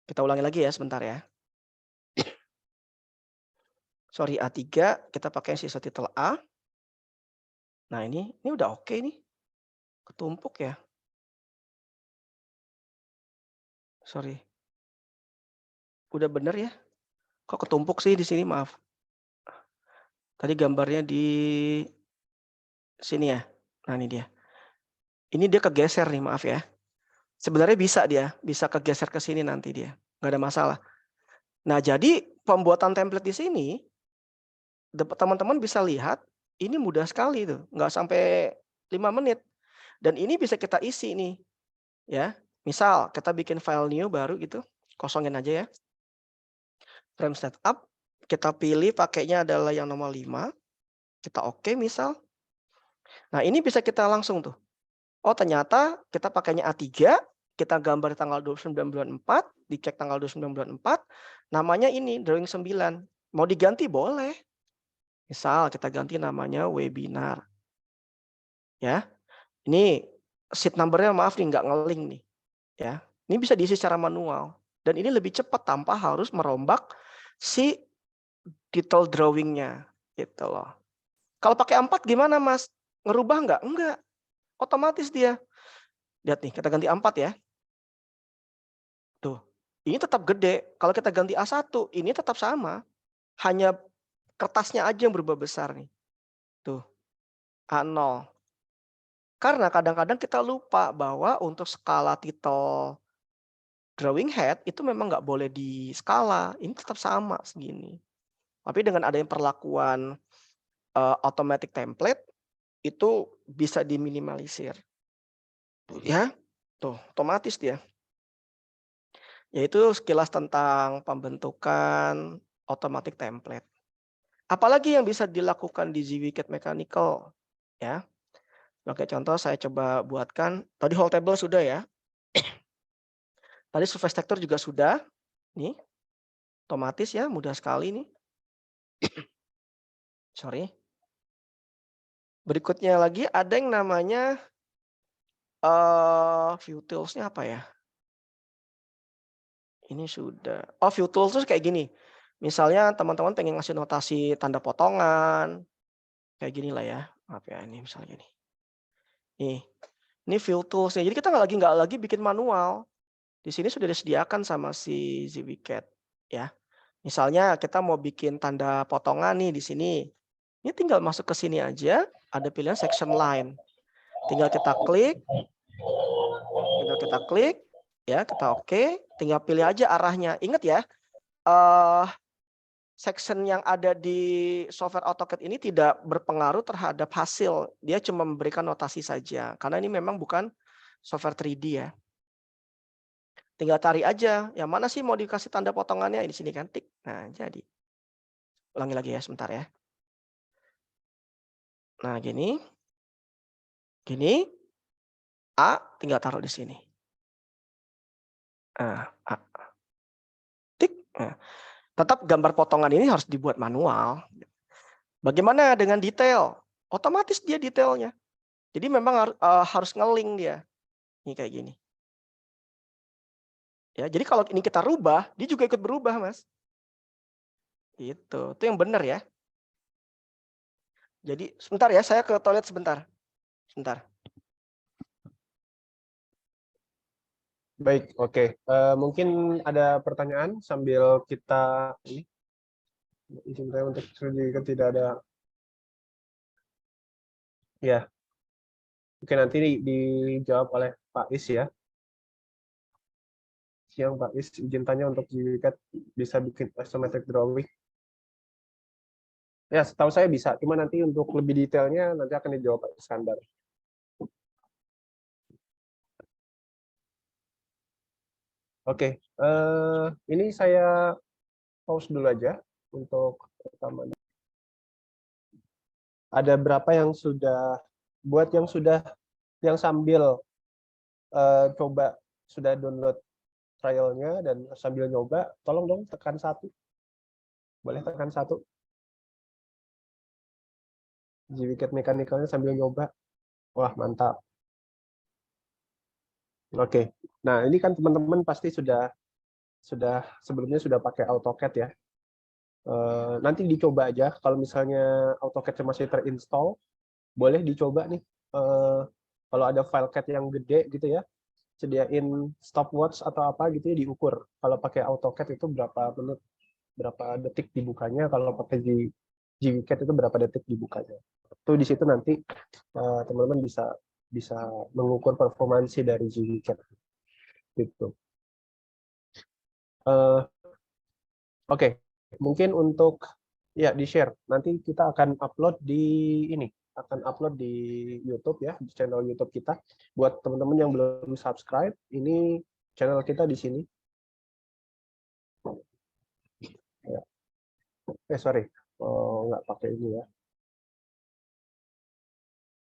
Kita ulangi lagi ya sebentar ya. Sorry A3, kita pakai sisa title A. Nah ini udah oke nih. Ketumpuk ya. Sorry. Udah bener ya. Kok ketumpuk sih di sini maaf. Tadi gambarnya di sini ya. Nah ini dia. Ini dia kegeser nih maaf ya. Sebenarnya bisa kegeser ke sini nanti dia. Nggak ada masalah. Nah jadi pembuatan template di sini. Teman-teman bisa lihat. Ini mudah sekali tuh. Nggak sampai 5 menit. Dan ini bisa kita isi nih. Ya, misal kita bikin file new baru gitu, kosongin aja ya. Frame setup, kita pilih pakainya adalah yang nomor 5. Kita oke misal. Nah, ini bisa kita langsung tuh. Oh, ternyata kita pakainya A3, kita gambar tanggal 29 bulan 4, dicek tanggal 29 bulan 4, namanya ini drawing 9. Mau diganti boleh. Misal kita ganti namanya webinar. Ya. Ini sheet number-nya maaf nih nggak nge-link nih. Ya, ini bisa diisi secara manual dan ini lebih cepat tanpa harus merombak si detail drawing-nya gitu loh. Kalau pakai 4 gimana Mas? Ngerubah nggak? Enggak. Otomatis dia. Lihat nih, kita ganti 4 ya. Tuh, ini tetap gede. Kalau kita ganti A1, ini tetap sama. Hanya kertasnya aja yang berubah besar nih. Tuh, A0. Karena kadang-kadang kita lupa bahwa untuk skala titel drawing head itu memang nggak boleh di skala, ini tetap sama segini. Tapi dengan adanya perlakuan automatic template itu bisa diminimalisir. Ya, tuh otomatis dia. Yaitu sekilas tentang pembentukan automatic template. Apalagi yang bisa dilakukan di ZWicket Mechanical, ya. Sebagai contoh saya coba buatkan. Tadi whole table sudah ya. Tadi surface texture juga sudah. Nih, otomatis ya, mudah sekali nih. Sorry. Berikutnya lagi ada yang namanya view tools-nya apa ya? Ini sudah. Oh, view tools itu kayak gini. Misalnya teman-teman pengen ngasih notasi tanda potongan, kayak gini lah ya. Maaf ya, ini misalnya nih. Ini view tools-nya. Jadi kita nggak lagi bikin manual. Di sini sudah disediakan sama si ZWicket ya. Misalnya kita mau bikin tanda potongan nih di sini. Ini tinggal masuk ke sini aja, ada pilihan section line. Tinggal kita klik, ya kita oke. Tinggal pilih aja arahnya. Ingat ya, section yang ada di software AutoCAD ini tidak berpengaruh terhadap hasil. Dia cuma memberikan notasi saja. Karena ini memang bukan software 3D ya. Tinggal cari aja, yang mana sih mau dikasih tanda potongannya, di sini kan tik. Nah, jadi. Ulangi lagi ya sebentar ya. Nah, gini. Gini. A tinggal taruh di sini. Nah, A. Tik. Nah, tetap gambar potongan ini harus dibuat manual. Bagaimana dengan detail? Otomatis dia detailnya. Jadi memang harus nge-link dia. Ini kayak gini. Ya, jadi kalau ini kita rubah, dia juga ikut berubah, Mas. Itu yang benar ya. Jadi sebentar ya, saya ke toilet sebentar. Sebentar. Baik, oke. Mungkin ada pertanyaan sambil kita ini. Izin saya untuk sedikit tidak ada. Ya, oke nanti dijawab oleh Pak Is ya. Siang Pak Is, izin tanya untuk ZWicket bisa bikin isometric drawing. Ya, setahu saya bisa. Cuma nanti untuk lebih detailnya nanti akan dijawab Pak Iskandar. Oke, ini saya pause dulu aja untuk rekaman. Ada berapa yang sudah buat yang sambil coba sudah download trialnya dan sambil nyoba, tolong dong tekan 1. Boleh tekan 1. ZWicket mechanical-nya sambil nyoba. Wah, mantap. Oke. Nah, ini kan teman-teman pasti sudah sebelumnya sudah pakai AutoCAD ya. Nanti dicoba aja kalau misalnya AutoCAD masih terinstall, boleh dicoba nih. Kalau ada file CAD yang gede gitu ya, sediain stopwatch atau apa gitu ya diukur. Kalau pakai AutoCAD itu berapa menit, berapa detik dibukanya, kalau pakai ZWicket itu berapa detik dibukanya. Itu di situ nanti teman-teman bisa mengukur performansi dari ZWicket gitu. Oke, mungkin untuk ya di-share. Nanti kita akan upload di YouTube ya, di channel YouTube kita. Buat teman-teman yang belum subscribe, ini channel kita di sini. Ya. Sorry, nggak pakai ini ya.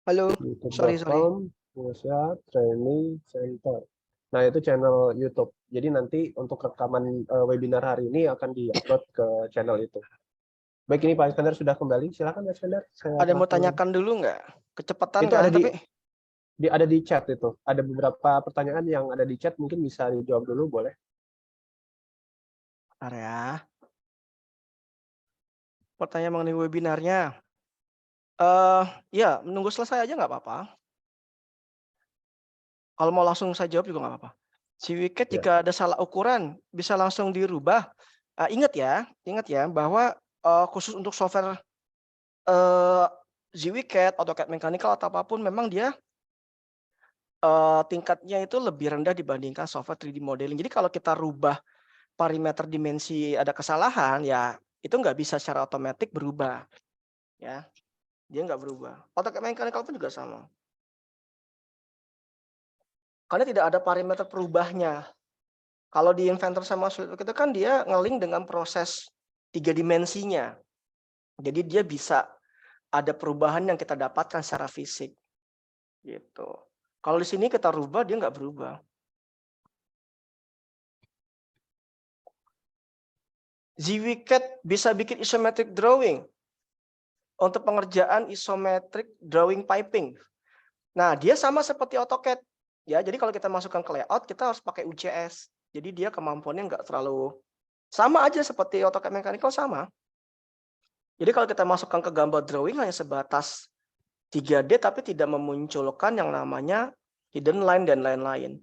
Halo, sorry. YouTube.com/Indonesia Training Center. Nah, itu channel YouTube. Jadi nanti untuk rekaman webinar hari ini akan di-upload ke channel itu. Baik, ini Pak Iskandar sudah kembali. Silakan Pak Iskandar. Ada yang mau tanyakan dulu nggak? Kecepatan itu nggak? ada di chat itu. Ada beberapa pertanyaan yang ada di chat, mungkin bisa dijawab dulu, boleh? Bentar ya. Pertanyaan mengenai webinarnya. Ya, menunggu selesai aja nggak apa-apa. Kalau mau langsung saya jawab juga nggak apa-apa. ZWicket jika ada salah ukuran bisa langsung dirubah. Ingat ya bahwa khusus untuk software ZWicket, AutoCAD Mechanical atau apapun memang dia tingkatnya itu lebih rendah dibandingkan software 3D modeling. Jadi kalau kita rubah parameter dimensi ada kesalahan, ya itu nggak bisa secara otomatis berubah. Ya, dia nggak berubah. AutoCAD Mechanical pun juga sama. Karena tidak ada parameter perubahnya. Kalau di Inventor sama SolidWorks itu kan dia nge-link dengan proses 3 dimensinya. Jadi dia bisa ada perubahan yang kita dapatkan secara fisik. Gitu. Kalau di sini kita rubah, dia nggak berubah. ZWicket bisa bikin isometric drawing. untuk pengerjaan isometric drawing piping. Nah, dia sama seperti AutoCAD. Ya, jadi kalau kita masukkan ke layout, kita harus pakai UCS. Jadi dia kemampuannya nggak terlalu sama aja seperti AutoCAD Mechanical sama. Jadi kalau kita masukkan ke gambar drawing hanya sebatas 3D tapi tidak memunculkan yang namanya hidden line dan lain-lain.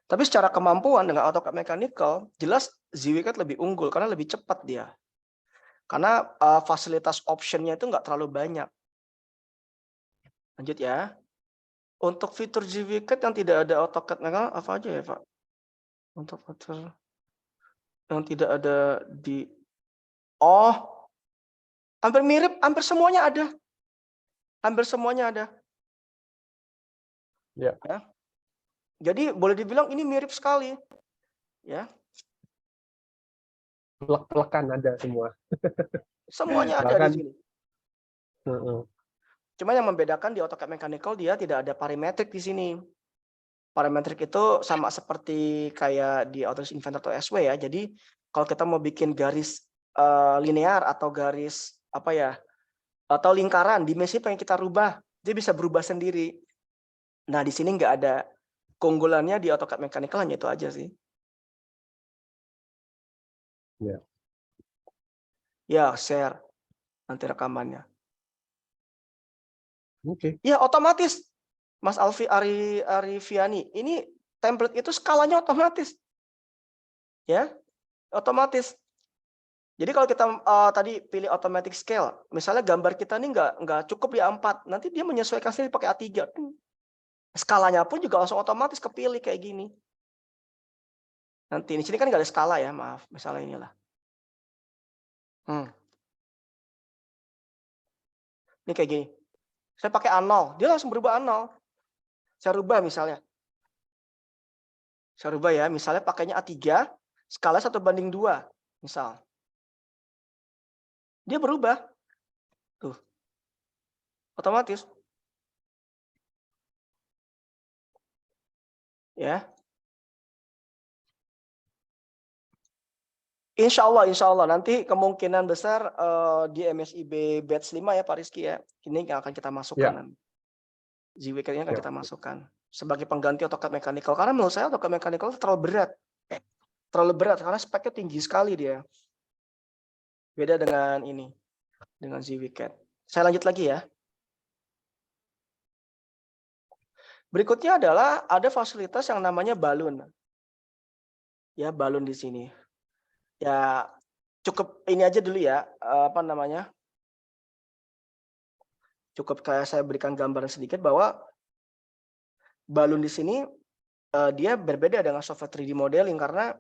Tapi secara kemampuan dengan AutoCAD Mechanical, jelas ZWCAD lebih unggul karena lebih cepat dia. Karena fasilitas optionnya itu nggak terlalu banyak. Lanjut ya. Untuk fitur ZWCAD yang tidak ada AutoCAD Mechanical apa aja ya, Pak? Untuk fitur yang tidak ada di hampir mirip, hampir semuanya ada. Hampir semuanya ada. Ya. Jadi boleh dibilang ini mirip sekali. Ya. Plek-plekan ada semua. Semuanya ada Bahkan, di sini. uh-uh. Cuma yang membedakan di AutoCAD Mechanical dia tidak ada parametrik di sini. Parametrik itu sama seperti kayak di Autodesk Inventor atau SW ya. Jadi kalau kita mau bikin garis linear atau garis apa ya, atau lingkaran, dimensi pengen kita rubah, dia bisa berubah sendiri. Nah di sini nggak ada. Keunggulannya di AutoCAD Mechanical hanya itu aja sih. Ya. Ya share nanti rekamannya. Oke. Ya otomatis, Mas Alfi Arifiani. Ini template itu skalanya otomatis, ya otomatis. Jadi kalau kita tadi pilih automatic scale, misalnya gambar kita ini nggak cukup di A4, nanti dia menyesuaikan sendiri pakai A3. Skalanya pun juga langsung otomatis kepilih kayak gini. Nanti di sini kan nggak ada skala ya, maaf. Misalnya inilah. Ini kayak gini. Saya pakai A0, dia langsung berubah A0. Saya rubah misalnya. Saya rubah ya, misalnya pakainya A3, skala 1:2, misal. Dia berubah. Tuh. Otomatis. Ya. Insya Allah nanti kemungkinan besar di MSIB batch 5 ya Pak Rizky ya. Ini yang akan kita masukkan. Ya. ZWCAD-nya akan kita masukkan sebagai pengganti AutoCAD Mechanical. Karena menurut saya AutoCAD Mechanical terlalu berat. Terlalu berat karena speknya tinggi sekali dia. Beda dengan ini, dengan ZWCAD. Saya lanjut lagi ya. Berikutnya adalah ada fasilitas yang namanya balun. Ya, balun di sini. Ya, cukup ini aja dulu ya, apa namanya? Cukup kayak saya berikan gambaran sedikit bahwa balun di sini dia berbeda dengan software 3D modeling karena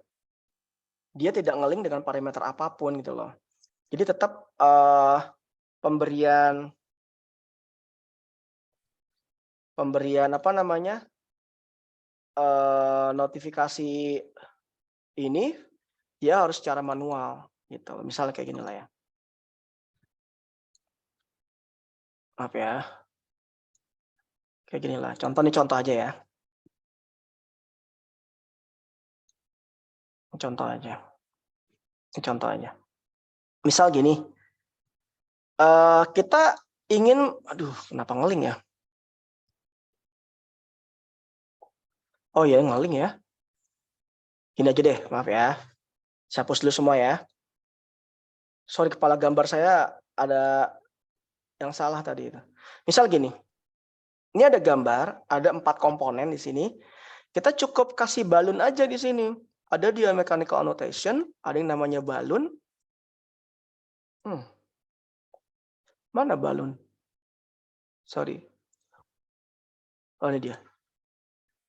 dia tidak nge-link dengan parameter apapun gitu loh. Jadi tetap pemberian apa namanya? Notifikasi ini dia harus secara manual gitu. Misalnya kayak gini lah ya. Maaf ya. Kayak gini lah. Contoh aja ya. Contoh aja. Misal gini. Kita ingin, kenapa ngeling ya? Oh ya, ngeling ya. Gini aja deh, maaf ya. Saya hapus dulu semua ya. Sorry, kepala gambar saya ada yang salah tadi itu. Misal gini. Ini ada gambar, ada 4 komponen di sini. Kita cukup kasih balun aja di sini. Ada dia mechanical annotation, ada yang namanya balun. Mana balun? Sorry. Oh, ini dia.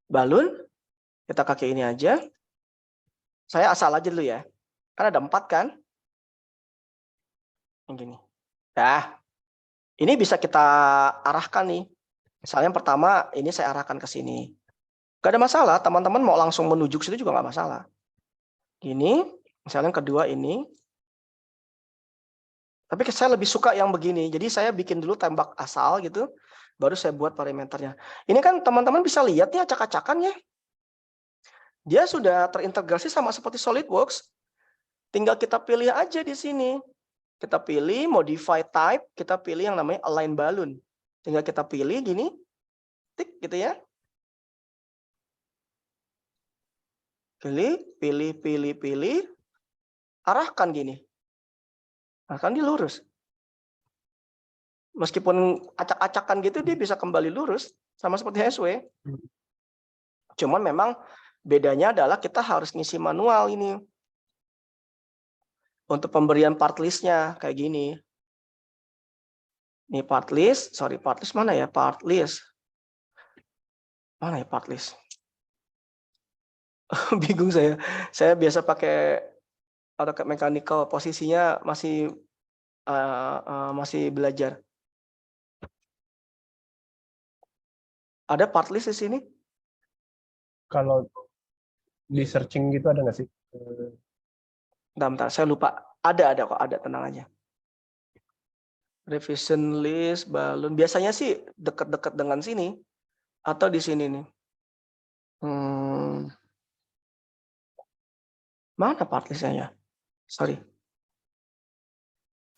Balun, kita pakai ini aja. Saya asal aja dulu ya. Kan ada 4 kan? Yang gini. Nah, ini bisa kita arahkan nih. Misalnya yang pertama, ini saya arahkan ke sini. Gak ada masalah, teman-teman mau langsung menuju ke situ juga gak masalah. Ini, misalnya yang kedua ini. Tapi saya lebih suka yang begini. Jadi saya bikin dulu tembak asal gitu. Baru saya buat parameternya. Ini kan teman-teman bisa lihat nih acak-acakannya. Dia sudah terintegrasi sama seperti SolidWorks. Tinggal kita pilih aja di sini. kita pilih modify type, kita pilih yang namanya align balloon. Tinggal kita pilih gini, tik gitu ya. Pilih, arahkan gini. Arahkan dia lurus. Meskipun acak-acakan gitu, dia bisa kembali lurus, sama seperti HSW. Cuman memang bedanya adalah kita harus ngisi manual ini. Untuk pemberian part list-nya, kayak gini. Ini part list mana ya? Part list. Mana ya part list? Bingung saya. Saya biasa pakai AutoCAD Mechanical, posisinya masih belajar. Ada part list di sini? Kalau di searching gitu ada nggak sih? Bentar, saya lupa. Ada kok, ada, tenang aja. Revision list, balloon. Biasanya sih dekat-dekat dengan sini. Atau di sini nih. Mana part listnya? Sorry.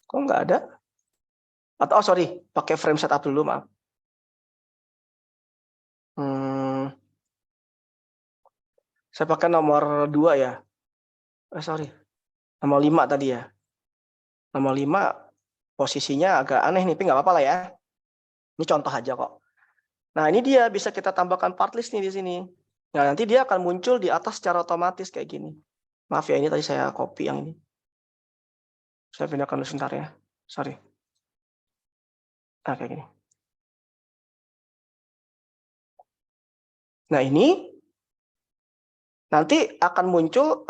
Kok nggak ada? Atau sorry, pakai frame setup dulu, maaf. Saya pakai nomor 2 ya. Sorry. Nomor 5 tadi ya. Nomor 5 posisinya agak aneh nih, tapi nggak apa-apa lah ya. Ini contoh aja kok. Nah, ini dia bisa kita tambahkan part list nih di sini. Nah, nanti dia akan muncul di atas secara otomatis kayak gini. Maaf ya, ini tadi saya copy yang ini. Saya pindahkan dulu sebentar ya. Sorry. Nah, kayak gini. Nah, ini nanti akan muncul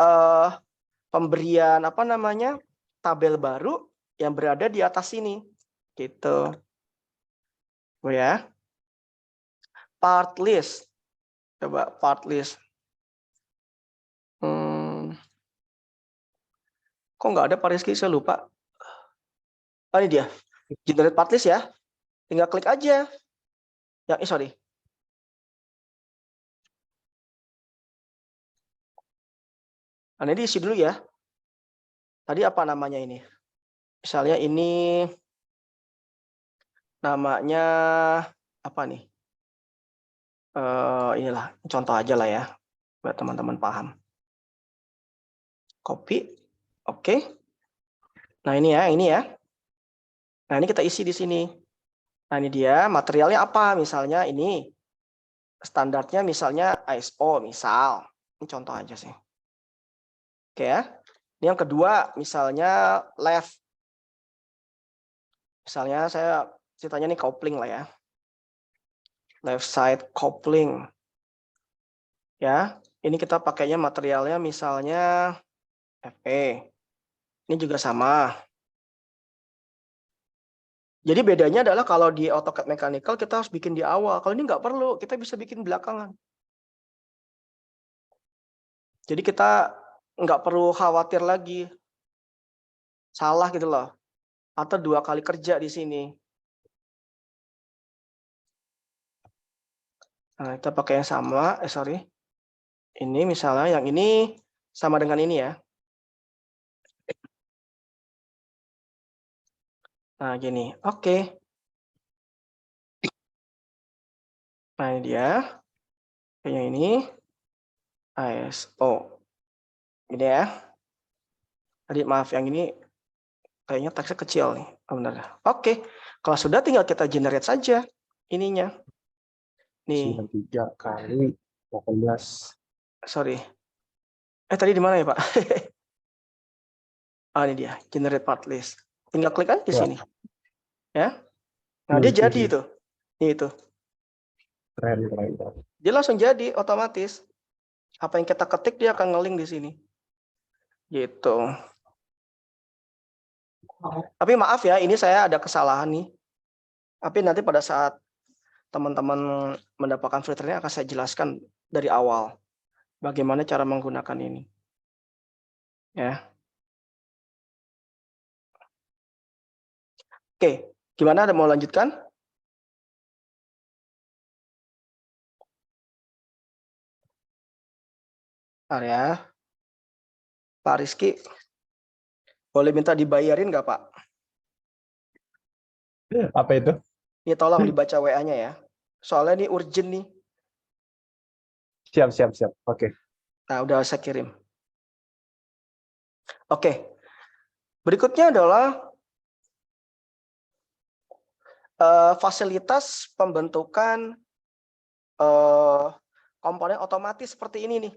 pemberian tabel baru yang berada di atas sini. Gitu. Oh ya. Part list. Coba part list. Kok nggak ada Pak Rizky? Saya lupa. Oh, ini dia. Generate part list ya. Tinggal klik aja. Ya, sorry. Nah, ini diisi dulu ya. Tadi apa namanya ini? Misalnya ini namanya apa nih? Inilah contoh aja lah ya, buat teman-teman paham. Copy, oke. Nah ini ya. Nah ini kita isi di sini. Nah ini dia materialnya apa? Misalnya ini standarnya misalnya ISO misal. Ini contoh aja sih. Oke ya. Ini yang kedua misalnya left. Misalnya saya ceritanya nih coupling lah ya. Left side coupling. Ya, ini kita pakainya materialnya misalnya FE. Ini juga sama. Jadi bedanya adalah kalau di AutoCAD Mechanical kita harus bikin di awal. Kalau ini nggak perlu, kita bisa bikin belakangan. Jadi kita nggak perlu khawatir lagi salah gitu loh. Atau 2 kali kerja di sini. Nah, kita pakai yang sama. Sorry. Ini misalnya yang ini sama dengan ini ya. Nah, gini. Oke. Nah, ini dia. Yang ini ISO. Ini ya. Tadi maaf, yang ini kayaknya teksnya kecil nih. Oh, benar. Oke. Kalau sudah tinggal kita generate saja ininya. Nih. 93 kali 18. Sorry. Tadi di mana ya, Pak? Ini dia, generate part list. Tinggal klik kan di sini. Ya. Nah, dia jadi itu. Ini itu. Keren. Dia langsung jadi otomatis. Apa yang kita ketik dia akan nge-link di sini. Gitu. Tapi maaf ya, ini saya ada kesalahan nih. Tapi nanti pada saat teman-teman mendapatkan filternya akan saya jelaskan dari awal bagaimana cara menggunakan ini. Ya. Oke, gimana? Ada mau lanjutkan? Ya. Pak Rizky, boleh minta dibayarin nggak, Pak? Apa itu? Ini tolong dibaca WA-nya ya. Soalnya ini urgent nih. Siap, siap, siap. Oke. Nah, udah saya kirim. Oke. Berikutnya adalah fasilitas pembentukan komponen otomatis seperti ini nih.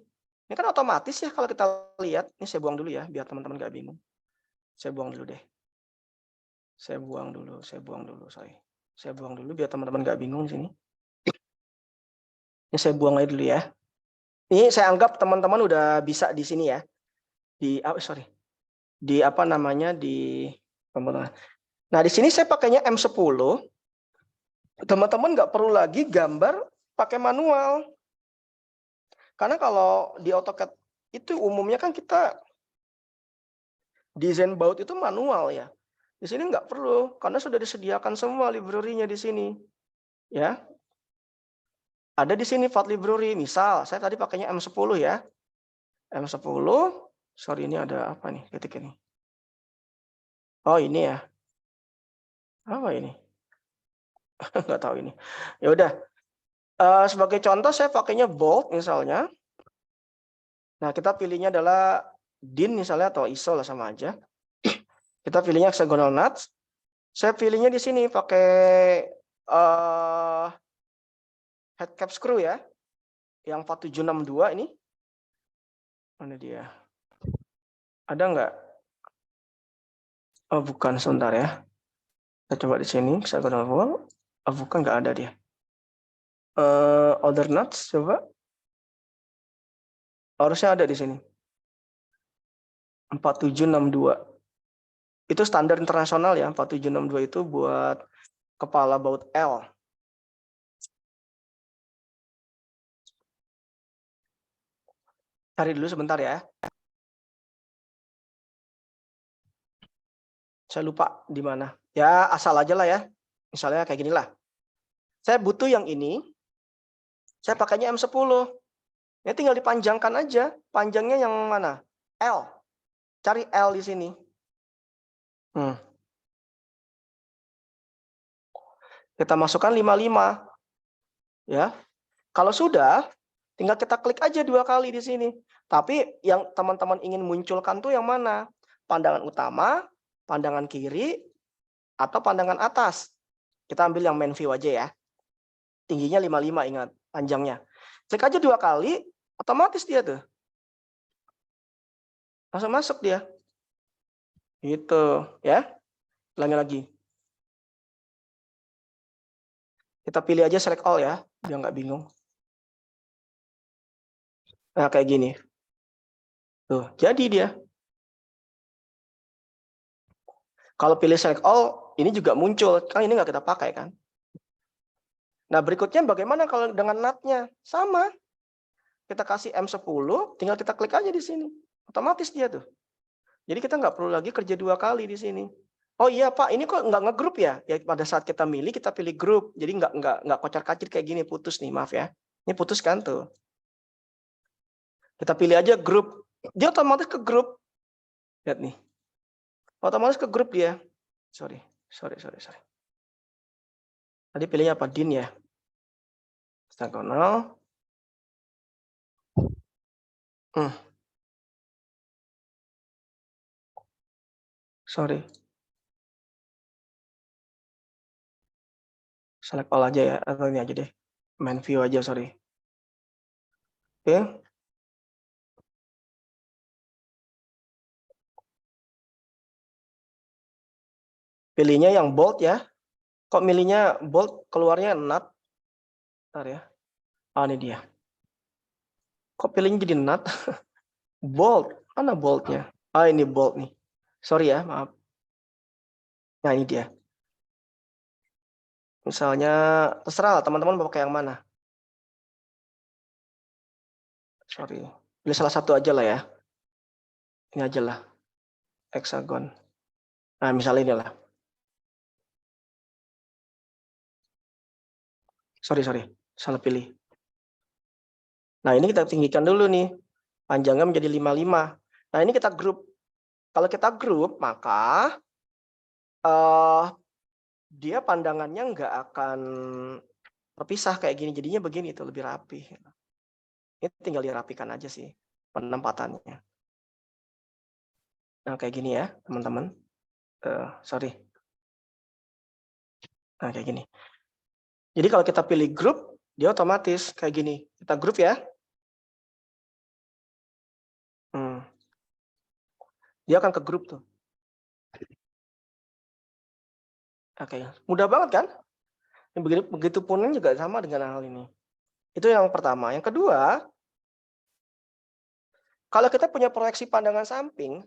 Ini kan otomatis ya kalau kita lihat. Ini saya buang dulu ya, biar teman-teman nggak bingung. Saya buang dulu deh. Saya buang dulu, sorry. Saya buang dulu biar teman-teman nggak bingung di sini. Ini saya buang aja dulu ya. Ini saya anggap teman-teman udah bisa di sini ya. Di apa namanya, di pembentukan. Nah, di sini saya pakainya M10. Teman-teman nggak perlu lagi gambar pakai manual. Karena kalau di AutoCAD itu umumnya kan kita desain baut itu manual ya. Di sini nggak perlu karena sudah disediakan semua library-nya di sini. Ya. Ada di sini part library. Misal saya tadi pakainya M10 ya. M10, sorry ini ada apa nih ketik ini. Oh, ini ya. Apa ini? Nggak tahu ini. Ya udah. Sebagai contoh saya pakainya bolt misalnya. Nah, kita pilihnya adalah DIN misalnya atau ISO lah sama aja. Kita pilihnya hexagonal nuts. Saya pilihnya di sini pakai head cap screw ya. Yang 4762 ini. Mana dia? Ada nggak? Oh, bukan, sebentar ya. Kita coba di sini hexagonal wall. Oh, bukan, nggak ada dia. Other nuts coba. Harusnya ada di sini. 4762. Itu standar internasional ya, 4762 itu buat kepala baut L. Cari dulu sebentar ya. Saya lupa di mana. Ya, asal aja lah ya. Misalnya kayak gini lah. Saya butuh yang ini. Saya pakainya M10. Ya tinggal dipanjangkan aja. Panjangnya yang mana? L. Cari L di sini. Kita masukkan 55. Ya. Kalau sudah, tinggal kita klik aja 2 kali di sini. Tapi yang teman-teman ingin munculkan tuh yang mana? Pandangan utama, pandangan kiri, atau pandangan atas. Kita ambil yang main view aja ya. Tingginya 55, ingat, panjangnya. Klik aja 2 kali, otomatis dia tuh. Langsung masuk dia. Gitu, ya. Ulangi lagi. Kita pilih aja select all ya, biar nggak bingung. Nah, kayak gini. Tuh, jadi dia. Kalau pilih select all, ini juga muncul. Kan ini nggak kita pakai kan. Nah, berikutnya bagaimana kalau dengan nutnya? Sama. Kita kasih M10, tinggal kita klik aja di sini. Otomatis dia tuh. Jadi kita nggak perlu lagi kerja 2 kali di sini. Oh iya Pak, ini kok nggak ngegrup ya? Ya pada saat kita milih, kita pilih grup. Jadi nggak kocar-kacir kayak gini, putus nih, maaf ya. Ini putus kan tuh. Kita pilih aja grup. Dia otomatis ke grup. Lihat nih. Otomatis ke grup dia. Sorry. Tadi pilihnya apa? DIN ya. Hexagonal. Sorry. Select all aja ya. Atau ini aja deh. Main view aja, sorry. Oke. Pilihnya yang bold ya. Kok milihnya bold, keluarnya nut? Bentar ya. Ah, ini dia. Kok pilihnya jadi nut? Bold. Mana boldnya? Ah, ini bold nih. Sorry ya, maaf. Nah, ini dia. Misalnya, terserah teman-teman mau pakai yang mana. Sorry. Pilih salah satu aja lah ya. Ini aja lah. Hexagon. Nah, misalnya ini lah. Sorry. Salah pilih. Nah, ini kita tinggikan dulu nih. Panjangnya menjadi 55. Nah, ini kita grup. Kalau kita grup, maka dia pandangannya nggak akan terpisah kayak gini, jadinya begini tuh lebih rapi. Ini tinggal dirapikan aja sih penempatannya. Nah kayak gini ya teman-teman. Sorry. Nah kayak gini. Jadi kalau kita pilih grup, dia otomatis kayak gini. Kita grup ya. Dia akan ke grup tuh. Oke, mudah banget kan? Begitupun juga sama dengan hal ini. Itu yang pertama. Yang kedua, kalau kita punya proyeksi pandangan samping,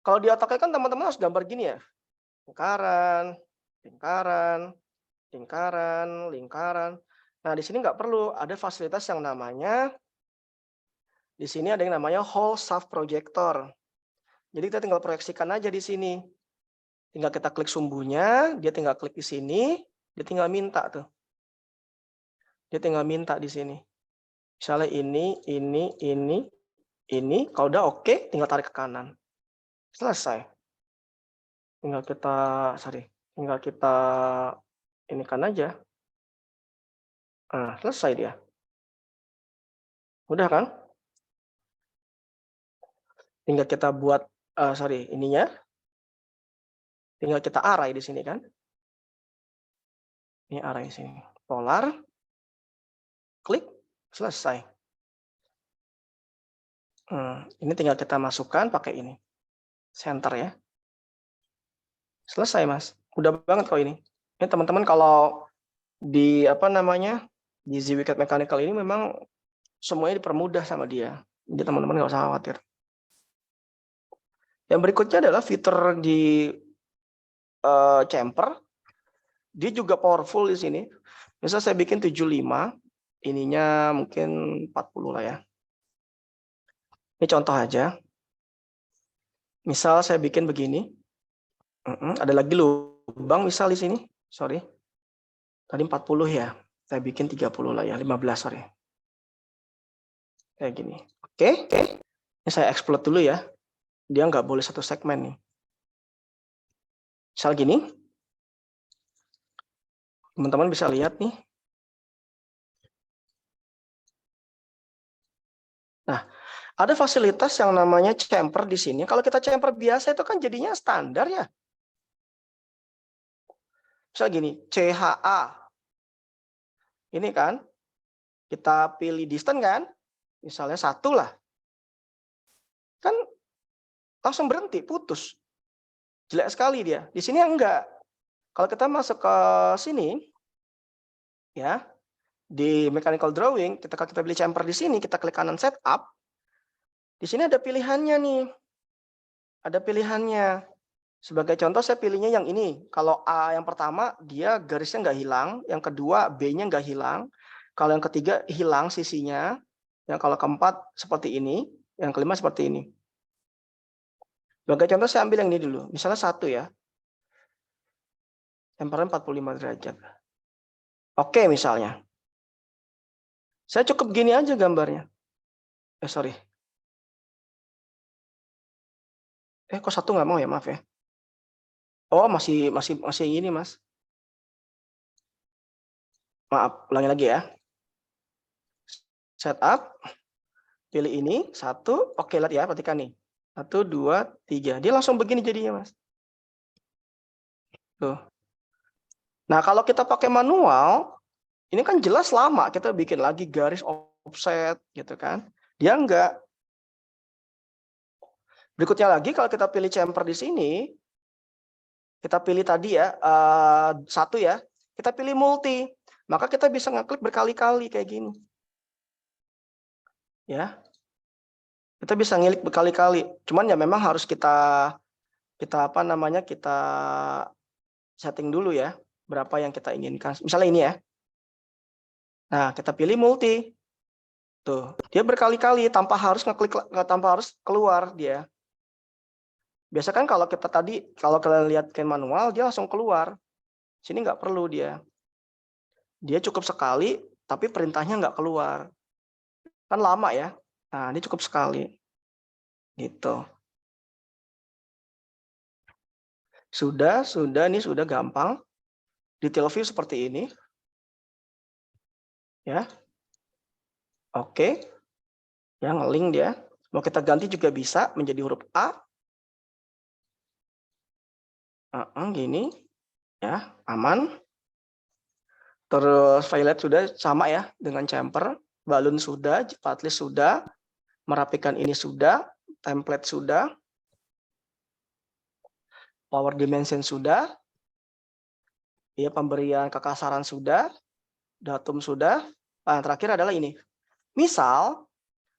kalau di otaknya kan teman-teman harus gambar gini ya. Lingkaran, lingkaran, lingkaran, lingkaran. Nah, di sini nggak perlu, ada fasilitas yang namanya, di sini ada yang namanya whole shaft projector. Jadi kita tinggal proyeksikan aja di sini. Tinggal kita klik sumbunya, dia tinggal klik di sini, dia tinggal minta tuh. Dia tinggal minta di sini. Misalnya ini. Kalau udah oke, tinggal tarik ke kanan. Selesai. Tinggal kita ini kan aja. Nah, selesai dia. Mudah kan? Tinggal kita buat, ininya. Tinggal kita arai di sini kan. Ini arai di sini. Polar. Klik. Selesai. Ini tinggal kita masukkan pakai ini. Center ya. Selesai mas. Mudah banget kok ini. Ini teman-teman kalau di di ZWCAD Mechanical ini memang semuanya dipermudah sama dia. Jadi teman-teman nggak usah khawatir. Yang berikutnya adalah fitur di chamfer. Dia juga powerful di sini. Misal saya bikin 75, ininya mungkin 40 lah ya. Ini contoh aja. Misal saya bikin begini. Ada lagi lubang misal di sini. Sorry. Tadi 40 ya. Saya bikin 30 lah ya, 15 sorry. Kayak gini. Oke. Ini saya explode dulu ya. Dia nggak boleh satu segmen nih. Misal gini. Teman-teman bisa lihat nih. Nah, ada fasilitas yang namanya chamfer di sini. Kalau kita chamfer biasa itu kan jadinya standar ya. Misal gini, CHA. Ini kan, kita pilih distance kan, misalnya 1 lah. Kan langsung berhenti, putus. Jelek sekali dia. Di sini enggak. Kalau kita masuk ke sini, ya, di mechanical drawing, ketika kita pilih chamfer di sini, kita klik kanan setup. Di sini ada pilihannya nih. Ada pilihannya. Sebagai contoh saya pilihnya yang ini. Kalau A yang pertama dia garisnya nggak hilang, yang kedua B-nya nggak hilang, kalau yang ketiga hilang sisinya, yang kalau keempat seperti ini, yang kelima seperti ini. Sebagai contoh saya ambil yang ini dulu, misalnya 1 ya. Temperan 45 derajat. Oke misalnya. Saya cukup gini aja gambarnya. Sorry. Kok 1 nggak mau ya, maaf ya. Oh, masih ini, Mas. Maaf, ulangi lagi ya. Setup, pilih ini, 1, oke lihat ya, perhatikan nih. 1, 2, 3. Dia langsung begini jadinya, Mas. Tuh. Nah, kalau kita pakai manual, ini kan jelas lama. Kita bikin lagi garis offset, gitu kan. Dia enggak. Berikutnya lagi, kalau kita pilih chamfer di sini, kita pilih tadi ya, 1 ya, kita pilih multi. Maka kita bisa ngeklik berkali-kali kayak gini. Ya. Kita bisa ngilik berkali-kali. Cuman ya memang harus kita setting dulu ya, berapa yang kita inginkan. Misalnya ini ya. Nah, kita pilih multi. Tuh, dia berkali-kali tanpa harus keluar dia. Biasa kan kalau kalian lihat ke manual, dia langsung keluar. Sini nggak perlu dia. Dia cukup sekali, tapi perintahnya nggak keluar. Kan lama ya. Nah, ini cukup sekali. Gitu. Sudah, ini sudah gampang. Detail view seperti ini. Ya. Oke. Ya, nge-link dia. Mau kita ganti juga bisa menjadi huruf A. Gini. Ya, aman. Terus violet sudah sama ya dengan chamfer. Balloon sudah, path-list sudah. Merapikan ini sudah. Template sudah. Power dimension sudah. Ya, pemberian kekasaran sudah. Datum sudah. Nah, terakhir adalah ini. Misal,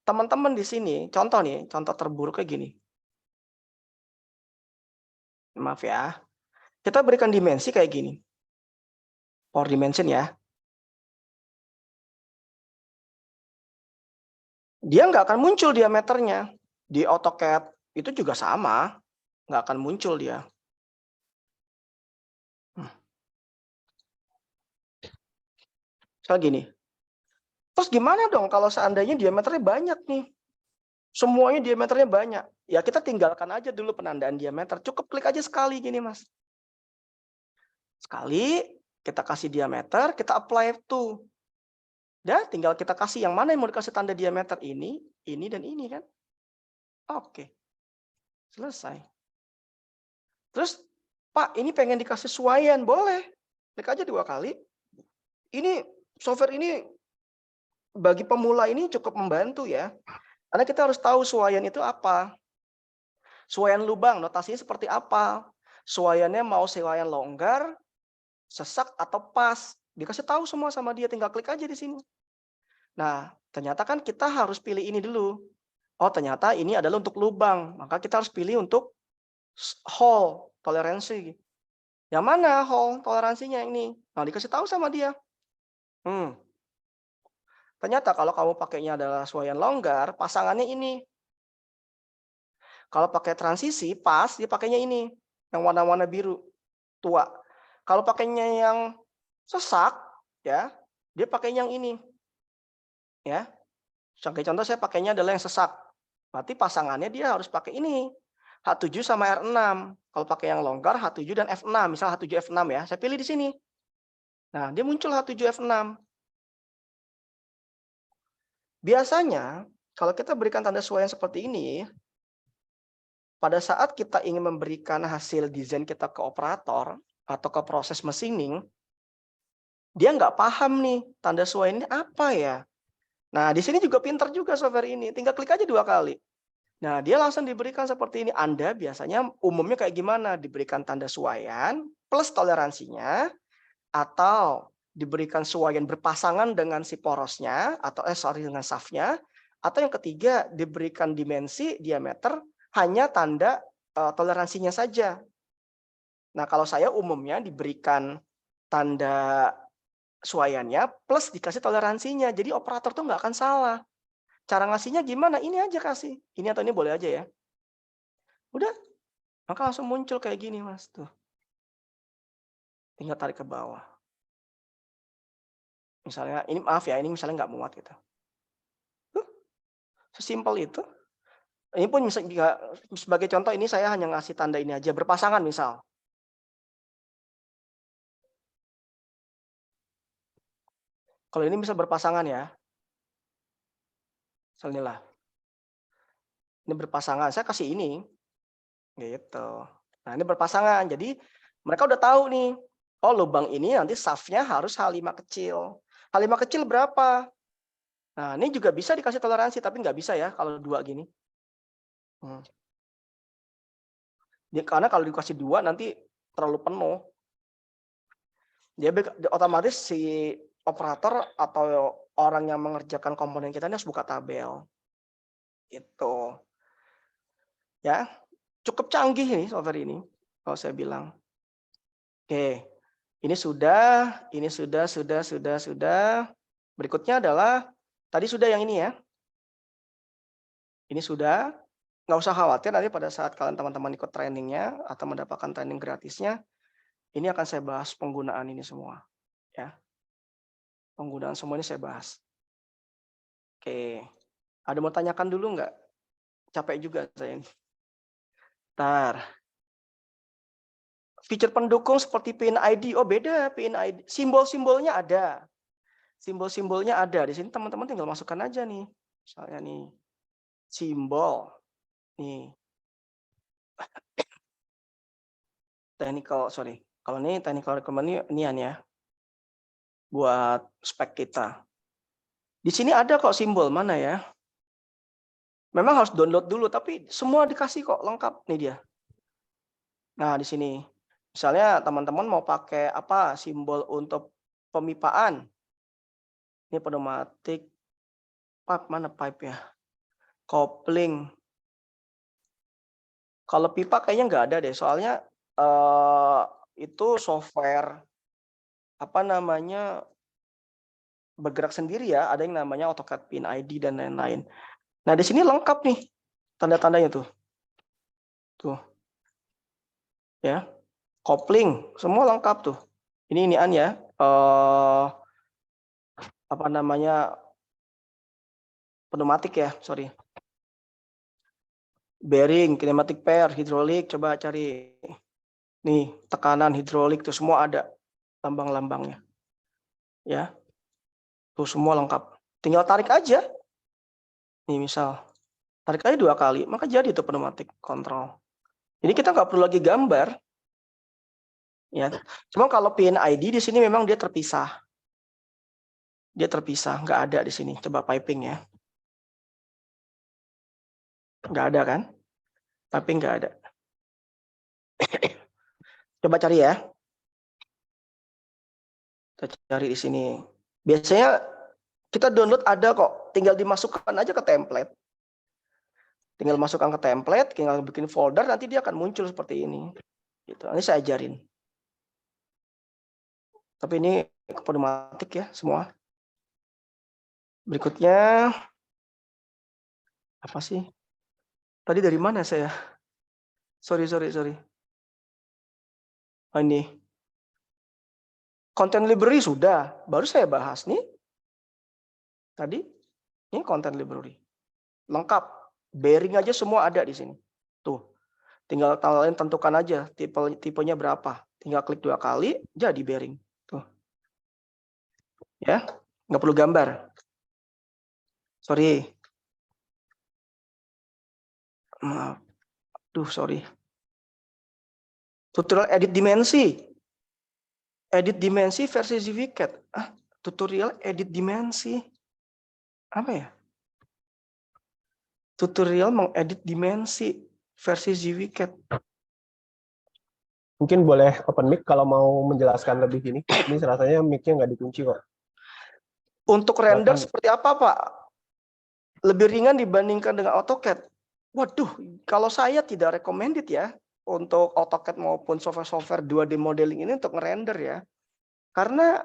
teman-teman di sini, contoh nih, contoh terburuk kayak gini. Maaf ya. Kita berikan dimensi kayak gini. Power dimension ya. Dia nggak akan muncul diameternya. Di AutoCAD itu juga sama. Nggak akan muncul dia. Misal gini. Terus gimana dong kalau seandainya diameternya banyak nih? Semuanya diameternya banyak. Ya kita tinggalkan aja dulu penandaan diameter. Cukup klik aja sekali gini, Mas. Sekali, kita kasih diameter, kita apply to. Dan tinggal kita kasih yang mana yang mau dikasih tanda diameter. Ini, dan ini kan. Oke. Selesai. Terus, Pak, ini pengen dikasih sesuaian. Boleh. Klik aja 2 kali. Ini, software ini, bagi pemula ini cukup membantu ya. Karena kita harus tahu sesuaian itu apa. Sesuaian lubang, notasinya seperti apa. Sesuaiannya mau sesuaian longgar, sesak, atau pas. Dikasih tahu semua sama dia, tinggal klik aja di sini. Nah, ternyata kan kita harus pilih ini dulu. Oh, ternyata ini adalah untuk lubang. Maka kita harus pilih untuk hole, toleransi. Yang mana hole, toleransinya ini? Nah, dikasih tahu sama dia. Ternyata kalau kamu pakainya adalah sesuaian longgar, pasangannya ini. Kalau pakai transisi, pas, dia pakainya ini. Yang warna-warna biru, tua. Kalau pakainya yang sesak, ya, dia pakai yang ini. Ya. Sebagai contoh saya pakainya adalah yang sesak. Berarti pasangannya dia harus pakai ini. H7 sama R6. Kalau pakai yang longgar H7 dan F6, misal H7 F6 ya. Saya pilih di sini. Nah, dia muncul H7 F6. Biasanya kalau kita berikan tanda sesuaian seperti ini, pada saat kita ingin memberikan hasil desain kita ke operator atau ke proses machining, dia nggak paham nih tanda sesuaian ini apa ya. Nah, di sini juga pintar juga software ini. Tinggal klik aja 2 kali. Nah, dia langsung diberikan seperti ini. Anda biasanya umumnya kayak gimana? Diberikan tanda sesuaian plus toleransinya, atau diberikan sesuaian berpasangan dengan si porosnya, atau dengan shaft-nya, atau yang ketiga diberikan dimensi diameter hanya tanda toleransinya saja. Nah, kalau saya umumnya diberikan tanda sesuaiannya plus dikasih toleransinya. Jadi operator tuh nggak akan salah. Cara ngasihnya gimana? Ini aja kasih. Ini atau ini boleh aja ya. Udah, maka langsung muncul kayak gini, Mas. Tuh. Tinggal tarik ke bawah. Misalnya, ini maaf ya, ini misalnya nggak muat gitu. Sesimpel itu. Ini pun misalnya, sebagai contoh ini saya hanya ngasih tanda ini aja, berpasangan misal. Kalau ini bisa berpasangan ya. Misalnya lah. Ini berpasangan, saya kasih ini. Gitu. Nah, ini berpasangan. Jadi mereka udah tahu nih. Oh, lubang ini nanti shaft-nya harus H5 kecil. H5 kecil berapa? Nah, ini juga bisa dikasih toleransi, tapi nggak bisa ya kalau 2 gini. Karena kalau dikasih 2 nanti terlalu penuh. Dia otomatis si operator atau orang yang mengerjakan komponen kita ini harus buka tabel. Itu. Ya, cukup canggih ini software ini kalau saya bilang. Oke. Ini sudah. Berikutnya adalah tadi sudah yang ini ya. Ini sudah. Nggak usah khawatir nanti pada saat kalian teman-teman ikut trainingnya atau mendapatkan training gratisnya, ini akan saya bahas penggunaan ini semua. Ya. Penggunaan semua ini saya bahas. Oke. Ada mau tanyakan dulu nggak? Capek juga saya ini. Bentar. Fitur pendukung seperti PIN-ID, oh beda PIN-ID. Simbol-simbolnya ada. Simbol-simbolnya ada. Di sini teman-teman tinggal masukkan aja nih. Misalnya nih, simbol. Nih. Technical, sorry. Kalau ini technical requirement ini ya. Buat spek kita. Di sini ada kok simbol, mana ya? Memang harus download dulu, tapi semua dikasih kok lengkap. Nih dia. Nah, di sini. Misalnya teman-teman mau pakai apa simbol untuk pemipaan. Ini pneumatik. Pipe, mana pipe ya? Kopling. Kalau pipa kayaknya nggak ada deh, soalnya itu software apa namanya bergerak sendiri ya. Ada yang namanya AutoCAD PIN ID dan lain-lain. Nah, di sini lengkap nih tanda-tandanya tuh. Tuh. Ya. Kopling, semua lengkap tuh. Ini ya. Apa namanya? Pneumatik ya, sorry. Bearing, kinematic pair, hidrolik, coba cari. Nih, tekanan hidrolik tuh semua ada lambang-lambangnya. Ya. Tuh semua lengkap. Tinggal tarik aja. Nih misal, tarik aja 2 kali, maka jadi itu pneumatic control. Ini kita nggak perlu lagi gambar. Ya. Cuma kalau PIN ID di sini memang dia terpisah. Dia terpisah, nggak ada di sini. Coba piping ya. Nggak ada kan? Piping nggak ada. Coba cari ya. Kita cari di sini. Biasanya kita download ada kok. Tinggal dimasukkan aja ke template. Tinggal masukkan ke template, tinggal bikin folder, nanti dia akan muncul seperti ini. Gitu. Nanti saya ajarin. Tapi ini pneumatik ya semua. Berikutnya apa sih? Tadi dari mana saya? Sorry. Oh, ini. Content library sudah, baru saya bahas nih. Tadi ini content library. Lengkap. Bearing aja semua ada di sini. Tuh. Tinggal kalian tentukan aja tipenya berapa. Tinggal klik 2 kali jadi bearing. Tuh. Ya, nggak perlu gambar. Sorry. Maaf. Sorry. Tutorial edit dimensi. Edit dimensi versi ZVCAD. Tutorial edit dimensi. Apa ya? Tutorial mengedit dimensi versi ZVCAD. Mungkin boleh open mic kalau mau menjelaskan lebih ini. Ini rasanya mic-nya nggak dikunci kok. Untuk render seperti apa, Pak? Lebih ringan dibandingkan dengan AutoCAD. Waduh, kalau saya tidak recommended ya untuk AutoCAD maupun software-software 2D modeling ini untuk ngerender ya. Karena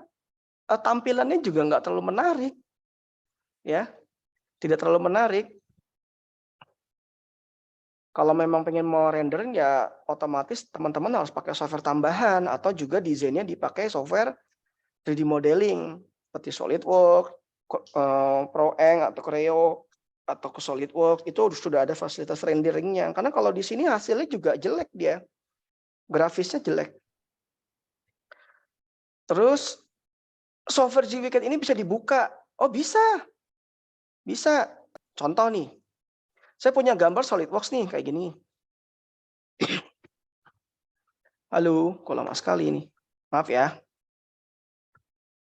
tampilannya juga nggak terlalu menarik. Ya, tidak terlalu menarik. Kalau memang pengen mau rendering ya otomatis teman-teman harus pakai software tambahan atau juga desainnya dipakai software 3D modeling seperti SolidWorks, ProEng atau Creo atau ke SolidWorks itu sudah ada fasilitas renderingnya. Karena kalau di sini hasilnya juga jelek dia, grafisnya jelek. Terus software ZVCAD ini bisa dibuka. Oh bisa. Contoh nih. Saya punya gambar SolidWorks nih, kayak gini. Halo, kok lama sekali ini. Maaf ya.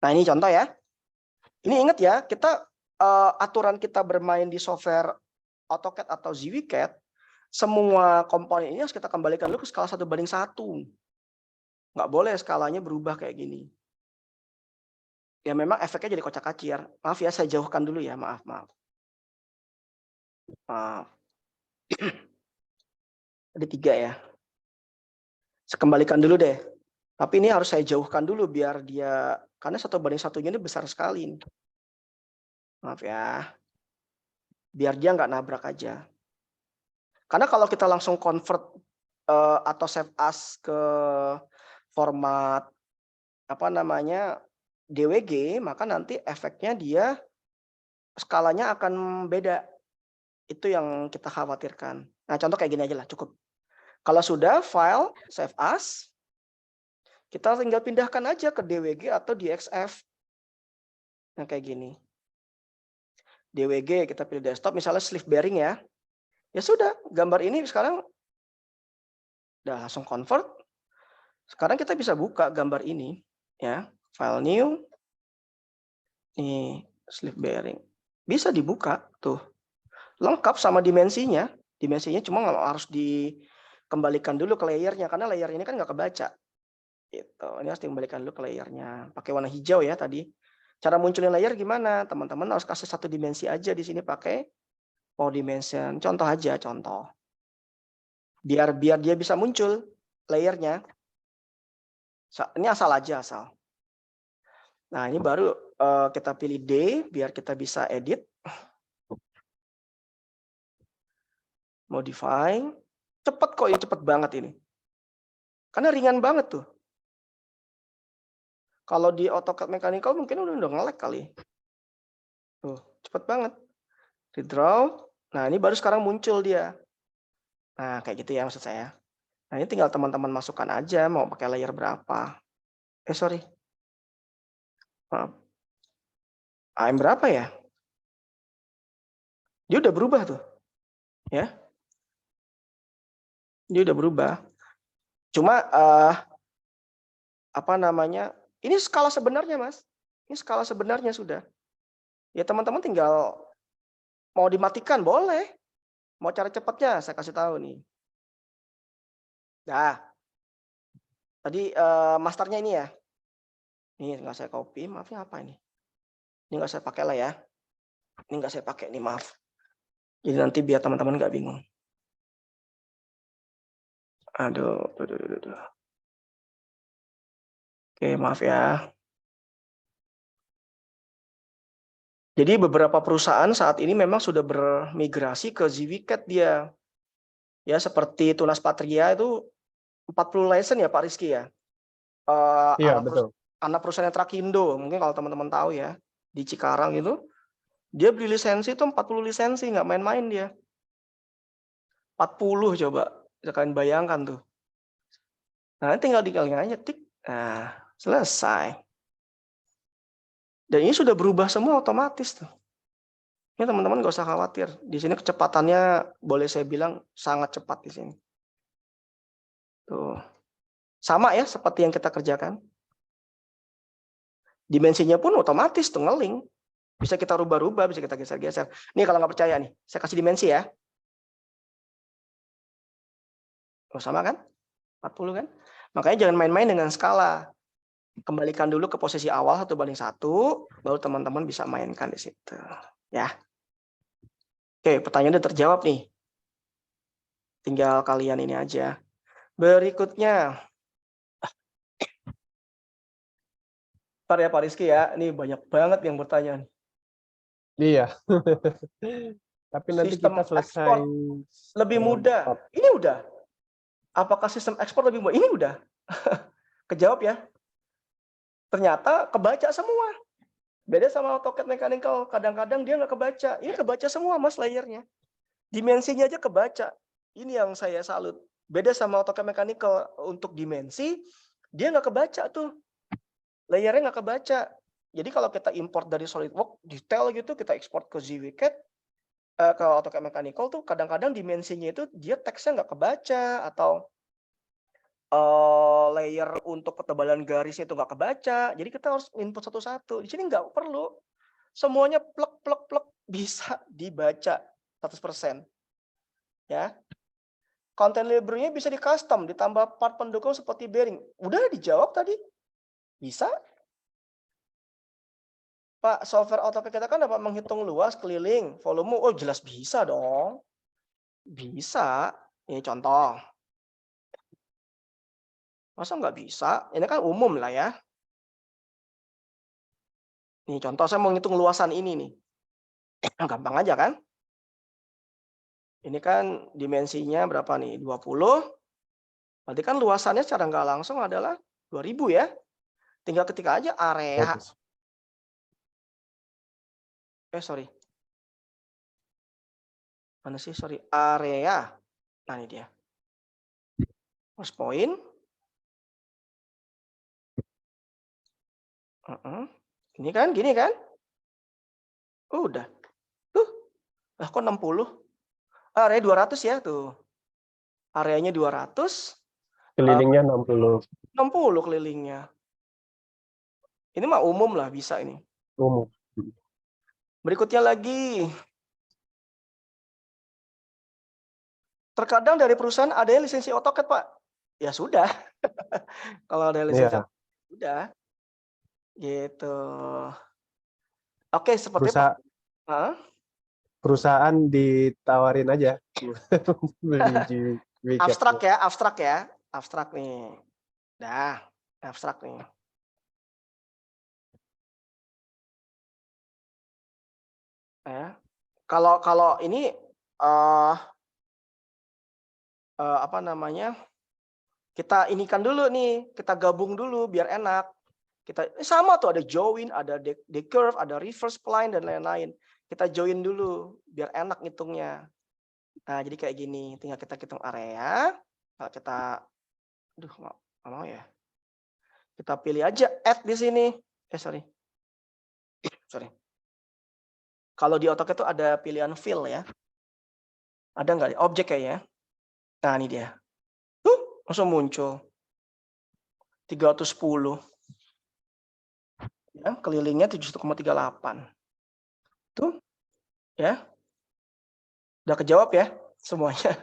Nah ini contoh ya. Ini ingat ya, kita aturan kita bermain di software AutoCAD atau ZVCAD, semua komponen ini harus kita kembalikan dulu ke skala 1:1. Nggak boleh skalanya berubah kayak gini. Ya memang efeknya jadi kocak-kacir. Maaf ya, saya jauhkan dulu ya, maaf. Ada 3 ya. Saya kembalikan dulu deh. Tapi ini harus saya jauhkan dulu biar dia, karena 1:1 ini besar sekali. Maaf ya. Biar dia nggak nabrak aja. Karena kalau kita langsung convert atau save as ke format apa namanya DWG, maka nanti efeknya dia skalanya akan beda. Itu yang kita khawatirkan. Nah, contoh kayak gini aja lah, cukup. Kalau sudah file save as, Kita tinggal pindahkan aja ke DWG atau DXF. Yang kayak gini. DWG kita pilih desktop, misalnya sleeve bearing ya. Ya sudah, gambar ini sekarang udah langsung convert. Sekarang kita bisa buka gambar ini ya, file new. Nih, sleeve bearing. Bisa dibuka tuh. Lengkap sama dimensinya. Dimensinya cuma harus dikembalikan dulu ke layernya karena layer ini kan nggak kebaca. Gitu. Ini harus dikembalikan dulu ke layernya. Pakai warna hijau ya tadi. Cara munculin layer gimana? Teman-teman harus kasih satu dimensi aja di sini pakai power dimension. Contoh aja, contoh. Biar dia bisa muncul layernya. Ini asal aja, asal. Nah, ini baru kita pilih D biar kita bisa edit. Modify. Cepet kok, ya cepet banget ini. Karena ringan banget tuh. Kalau di AutoCAD Mechanical mungkin udah nge-lag kali. Tuh, cepet banget. Redraw. Nah, ini baru sekarang muncul dia. Nah, kayak gitu ya maksud saya. Nah, ini tinggal teman-teman masukkan aja mau pakai layer berapa. Sorry. Maaf. AM berapa ya? Dia udah berubah tuh. Ya. Dia udah berubah. Cuma apa namanya? Ini skala sebenarnya, Mas. Ini skala sebenarnya sudah. Ya teman-teman tinggal mau dimatikan boleh. Mau cara cepatnya saya kasih tahu nih. Nah. Tadi masternya ini ya. Ini nggak saya copy, maafnya apa ini? Ini nggak saya pakai lah ya. Ini nggak saya pakai nih, maaf. Jadi nanti biar teman-teman nggak bingung. Aduh. Oke, maaf ya. Jadi beberapa perusahaan saat ini memang sudah bermigrasi ke ZWCAD dia. Ya, seperti Tunas Patria itu 40 license ya Pak Rizky ya. Iya, betul. Anak perusahaan Trakindo, mungkin kalau teman-teman tahu ya, di Cikarang itu, dia beli lisensi itu 40 lisensi, nggak main-main dia. 40 coba, kalian bayangkan tuh. Nah, tinggal aja tik, nah selesai. Dan ini sudah berubah semua otomatis tuh. Ini teman-teman nggak usah khawatir. Di sini kecepatannya boleh saya bilang sangat cepat di sini. Tuh. Sama ya seperti yang kita kerjakan. Dimensinya pun otomatis tuh ngeling. Bisa kita rubah-rubah, bisa kita geser-geser. Nih kalau nggak percaya nih, saya kasih dimensi ya. Oh, sama kan? 40 kan? Makanya jangan main-main dengan skala. Kembalikan dulu ke posisi awal 1:1, baru teman-teman bisa mainkan di situ. Ya. Oke, pertanyaan udah terjawab nih. Tinggal kalian ini aja. Berikutnya. Ntar ya Pak Rizky ya, ini banyak banget yang bertanya. Iya. Tapi nanti Sistem kita selesai ekspor lebih mudah. Ini udah. Apakah sistem ekspor lebih mudah? Ini udah. Kejawab ya. Ternyata kebaca semua. Beda sama AutoCAD Mechanical. Kadang-kadang dia nggak kebaca. Ini kebaca semua mas layernya. Dimensinya aja kebaca. Ini yang saya salut. Beda sama AutoCAD Mechanical. Untuk dimensi, dia nggak kebaca tuh. Layernya nggak kebaca. Jadi kalau kita import dari SolidWorks detail gitu, kita ekspor ke ZWCAD, ke AutoCAD Mechanical tuh kadang-kadang dimensinya itu dia teksnya nggak kebaca atau layer untuk ketebalan garisnya itu nggak kebaca. Jadi kita harus input satu-satu. Di sini nggak perlu. Semuanya plek bisa dibaca 100%. Ya. Content library-nya bisa di custom, ditambah part pendukung seperti bearing. Udah dijawab tadi. Bisa. Pak, software AutoCAD kita kan dapat menghitung luas, keliling, volume. Oh, jelas bisa dong. Bisa. Ini contoh. Masa nggak bisa? Ini kan umum lah ya. Nih contoh saya mau ngitung luasan ini nih. Gampang aja kan? Ini kan dimensinya berapa nih? 20. Berarti kan luasannya secara nggak langsung adalah 2000 ya. Tinggal ketik aja area. Sorry. Mana sih? Sorry. Area. Nah ini dia. Plus point. Ini kan, gini kan? Udah. Tuh. Lah kok 60? Area 200 ya tuh. Areanya 200, Kelilingnya 60 60 kelilingnya. Ini mah umum lah, bisa ini. umum. Berikutnya lagi. Terkadang dari perusahaan ada yang lisensi AutoCAD, Pak. Ya sudah. Kalau ada lisensi Iya. sudah. Gitu. Oke, seperti Perusahaan, Hah? perusahaan ditawarin aja beli GWCAD. Abstrak ya, abstrak ya. Abstrak nih. Dah, abstrak nih. Ya. Kalau ini apa namanya? Kita inikan dulu nih, kita gabung dulu biar enak. Kita sama tuh, ada join, ada decurve, ada reverse spline dan lain-lain. Kita join dulu biar enak ngitungnya. Nah, jadi kayak gini, tinggal kita hitung area. Kalau kita nggak mau ya. Kita pilih aja add di sini. Sorry. Kalau di AutoCAD itu ada pilihan fill ya. Ada nggak? Objek kayaknya. Nah, ini dia. Langsung muncul. 310. Ya, kelilingnya 71,38. Tuh. Ya. Udah kejawab ya semuanya.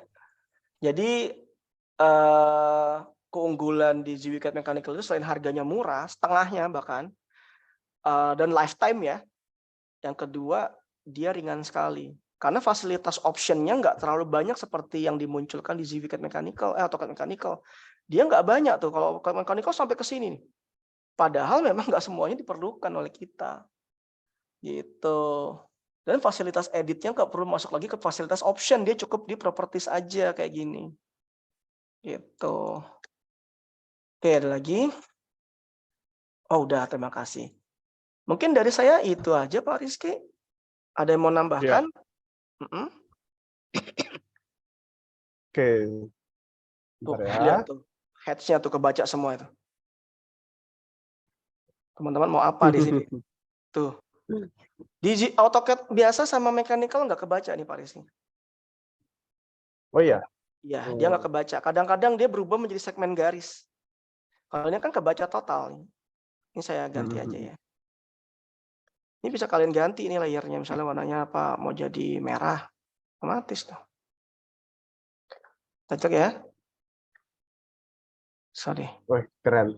Jadi keunggulan di GWCAD Mechanical itu selain harganya murah, setengahnya bahkan, dan lifetime ya. Yang kedua, dia ringan sekali. Karena fasilitas optionnya nggak terlalu banyak seperti yang dimunculkan di GWCAD Mechanical, AutoCAD Mechanical. Dia nggak banyak tuh, kalau Mechanical sampai ke sini nih. Padahal memang nggak semuanya diperlukan oleh kita. Gitu. Dan fasilitas editnya nggak perlu masuk lagi ke fasilitas option, dia cukup di properties aja kayak gini. Gitu. Oke, ada lagi? Oh, udah, terima kasih. Mungkin dari saya itu aja, Pak Rizky. Ada yang mau nambahkan? Ya. Oke. Tuh, Bentar ya. lihat tuh. Heads-nya tuh kebaca semua itu. Teman-teman mau apa di sini? Tuh. Di AutoCAD biasa sama mechanical nggak kebaca nih Pak Rizky. Oh iya. Iya, dia nggak kebaca. Kadang-kadang dia berubah menjadi segmen garis. Kalau ini kan kebaca total. Ini saya ganti aja ya. Ini bisa kalian ganti ini layernya. Misalnya warnanya apa? Mau jadi merah. Otomatis tuh. Cocok ya? Sorry. Wih, keren.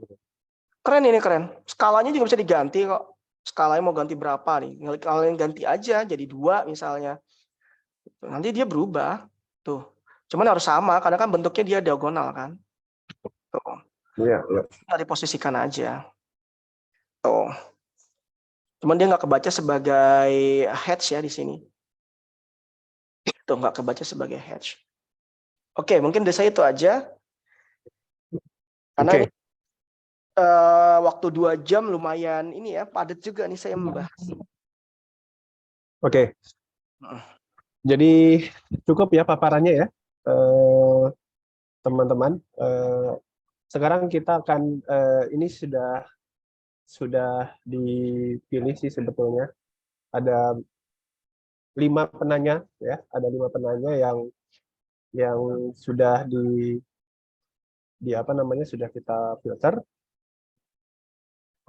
Keren ini, keren. Skalanya juga bisa diganti kok. Skalanya mau ganti berapa nih? Kalian ganti aja jadi 2 misalnya. Nanti dia berubah. Tuh. Cuman harus sama, karena kan bentuknya dia diagonal kan. Tuh. Iya, iya. Tinggal diposisikan aja. Tuh. Cuman dia nggak kebaca sebagai hatch ya di sini. Tuh, nggak kebaca sebagai hatch. Oke, mungkin dari saya itu aja. Karena ini waktu 2 jam lumayan ini ya, padat juga nih saya membahas. Oke. Jadi cukup ya paparannya ya, teman-teman. Sekarang kita akan ini sudah dipilih sih sebetulnya. Ada 5 penanya ya, ada 5 penanya yang sudah di apa namanya sudah kita filter.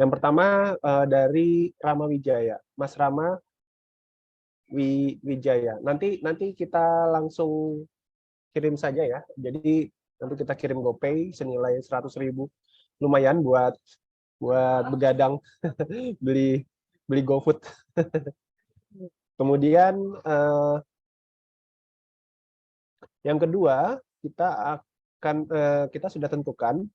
Yang pertama dari Rama Wijaya, Mas Rama Wijaya. Nanti kita langsung kirim saja ya. Jadi nanti kita kirim GoPay senilai 100.000. Lumayan buat begadang beli GoFood. Kemudian yang kedua kita sudah tentukan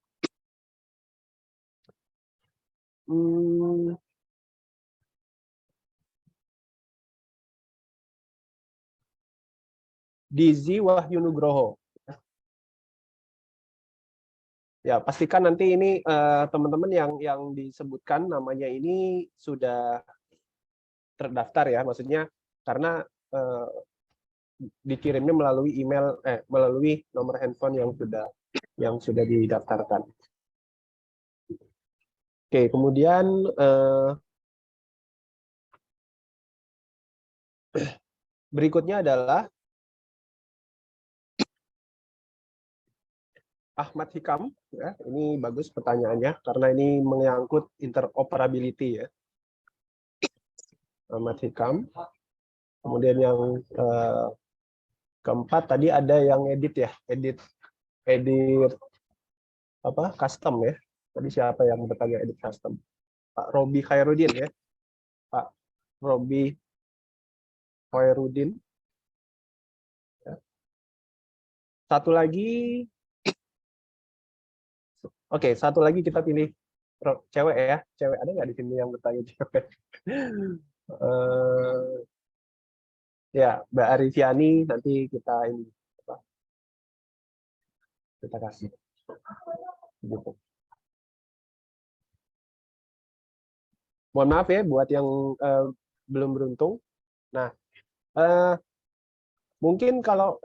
Dizi Wahyu Nugroho. Ya, pastikan nanti ini teman-teman yang disebutkan namanya ini sudah terdaftar ya, maksudnya karena dikirimnya melalui email melalui nomor handphone yang sudah didaftarkan. Oke, kemudian berikutnya adalah Ahmad Hikam. Ya, ini bagus pertanyaannya karena ini menyangkut interoperability ya. Ahmad Hikam. Kemudian yang keempat tadi ada yang edit ya, edit apa custom ya. Tadi siapa yang bertanya edit custom? Pak Robi Khairuddin ya. Pak Robi Khairuddin. Ya. Satu lagi, oke, satu lagi kita pilih cewek ya. Cewek ada nggak di sini yang bertanya cewek? Ya, Mbak Arifiani nanti kita ini apa, kita kasih. Gitu. Mohon maaf ya buat yang belum beruntung. Nah, mungkin kalau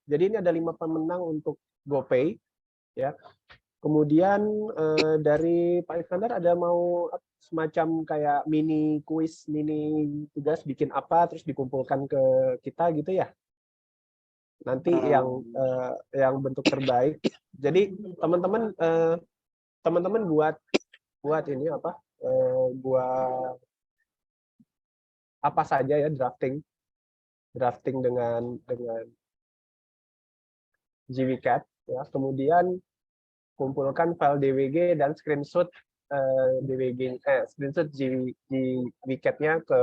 jadi ini ada 5 pemenang untuk GoPay ya. Kemudian dari Pak Iskandar ada mau semacam kayak mini kuis, mini tugas bikin apa terus dikumpulkan ke kita gitu ya. Nanti yang bentuk terbaik. Jadi teman-teman buat ini apa? Buat apa saja ya drafting dengan GWCAT ya. Kemudian kumpulkan file DWG dan screenshot screenshot GWCAT-nya ke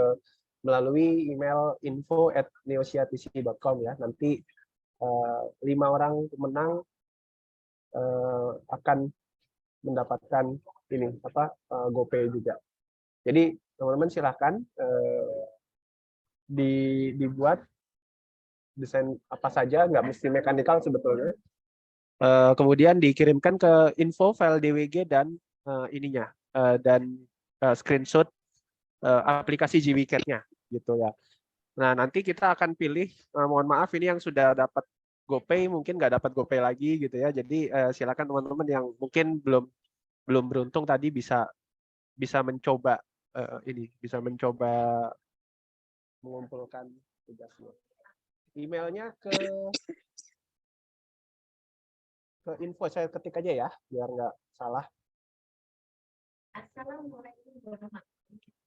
melalui email info@neosiatc.com ya. Nanti 5 orang pemenang akan mendapatkan ini apa GoPay juga. Jadi teman-teman silahkan dibuat desain apa saja, nggak mesti mekanikal sebetulnya. Kemudian dikirimkan ke info file DWG dan ininya dan screenshot aplikasi GWCAT-nya gitu ya. Nah, nanti kita akan pilih, mohon maaf ini yang sudah dapat GoPay mungkin nggak dapat GoPay lagi gitu ya. Jadi silakan teman-teman yang mungkin belum beruntung tadi bisa mencoba bisa mencoba mengumpulkan tugasnya. Emailnya ke info, saya ketik aja ya biar nggak salah.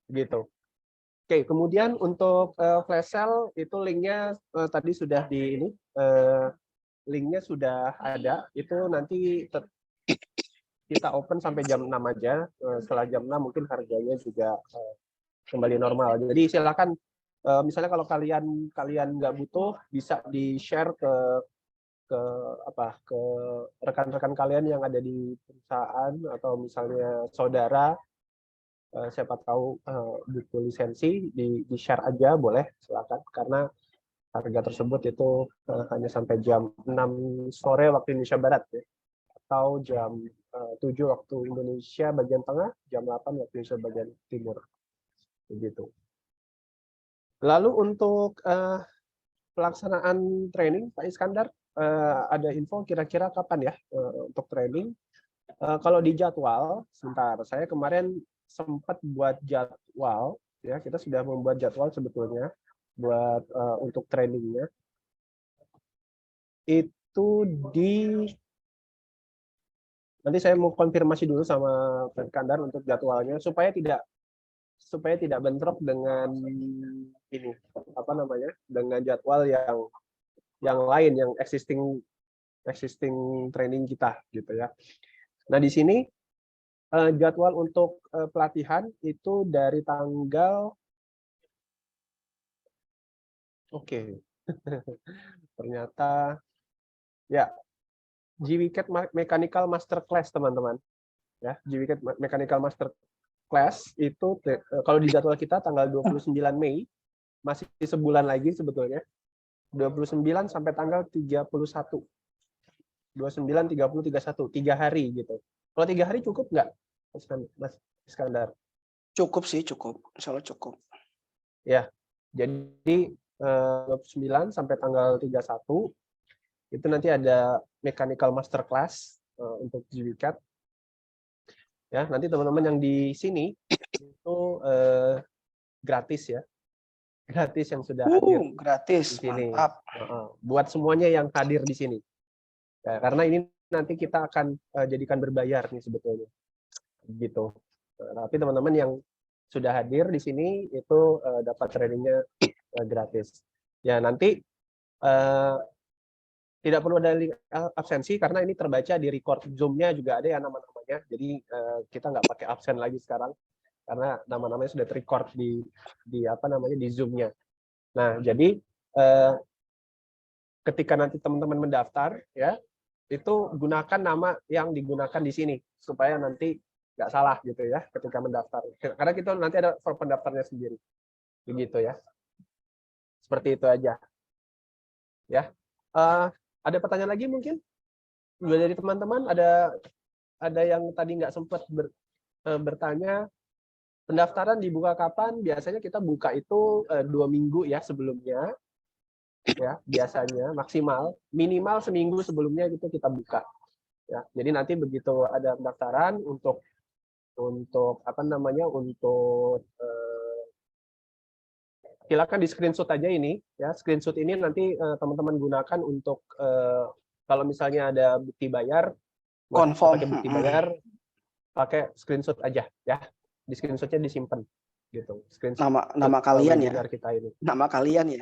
Gitu. Oke, kemudian untuk flash sale itu linknya tadi sudah di ini, linknya sudah ada. Itu nanti kita open sampai jam 6 aja. Setelah jam 6 mungkin harganya juga kembali normal. Jadi silakan misalnya kalau kalian nggak butuh bisa di-share ke rekan-rekan kalian yang ada di perusahaan atau misalnya saudara, siapa tahu butuh lisensi di-share aja boleh, silakan, karena harga tersebut itu hanya sampai jam 6 sore waktu Indonesia Barat ya, atau jam 7 waktu Indonesia bagian tengah, jam 8 waktu Indonesia bagian timur, begitu. Lalu untuk pelaksanaan training, Pak Iskandar, ada info kira-kira kapan ya untuk training? Kalau di jadwal, sebentar, saya kemarin sempat buat jadwal, ya kita sudah membuat jadwal sebetulnya buat untuk trainingnya. Itu nanti saya mau konfirmasi dulu sama Pak Iskandar untuk jadwalnya supaya tidak bentrok dengan ini apa namanya dengan jadwal yang lain yang existing training kita gitu ya. Nah di sini jadwal untuk pelatihan itu dari tanggal ternyata ya GWCAT Mechanical Master Class teman-teman ya, GWCAT Mechanical Master Class itu kalau di jadwal kita tanggal 29 Mei, masih sebulan lagi sebetulnya, 29 sampai tanggal 31. 29, 30, 31, 3 hari gitu. Kalau 3 hari cukup nggak, Mas Iskandar? Cukup sih, cukup. Insya Allah cukup. Ya, jadi 29 sampai tanggal 31 itu nanti ada Mechanical Master Class untuk GWCAT. Ya, nanti teman-teman yang di sini itu gratis ya. Gratis yang sudah hadir di Gratis, sini. mantap. Buat semuanya yang hadir di sini. Ya, karena ini nanti kita akan jadikan berbayar nih sebetulnya. Gitu. Tapi teman-teman yang sudah hadir di sini itu dapat trainingnya gratis. Ya, nanti tidak perlu ada absensi karena ini terbaca di record Zoom-nya juga ada ya nama-namanya. Jadi kita nggak pakai absen lagi sekarang karena nama-namanya sudah record di apa namanya di Zoom-nya. Nah, jadi ketika nanti teman-teman mendaftar ya, itu gunakan nama yang digunakan di sini supaya nanti nggak salah gitu ya ketika mendaftar. Karena kita nanti ada form pendaftarnya sendiri. Begitu ya. Seperti itu aja. Ya. Ada pertanyaan lagi mungkin? Dari teman-teman ada yang tadi nggak sempat bertanya. Pendaftaran dibuka kapan? Biasanya kita buka itu 2 minggu ya sebelumnya. Ya, biasanya maksimal, minimal seminggu sebelumnya gitu kita buka. Ya, jadi nanti begitu ada pendaftaran untuk apa namanya untuk silakan di screenshot aja ini ya, screenshot ini nanti teman-teman gunakan untuk kalau misalnya ada bukti bayar, Confirm. pakai bukti bayar, pakai screenshot aja ya, di screenshotnya disimpan gitu, screenshot Nama kalian ya, webinar kita ini. nama kalian ya.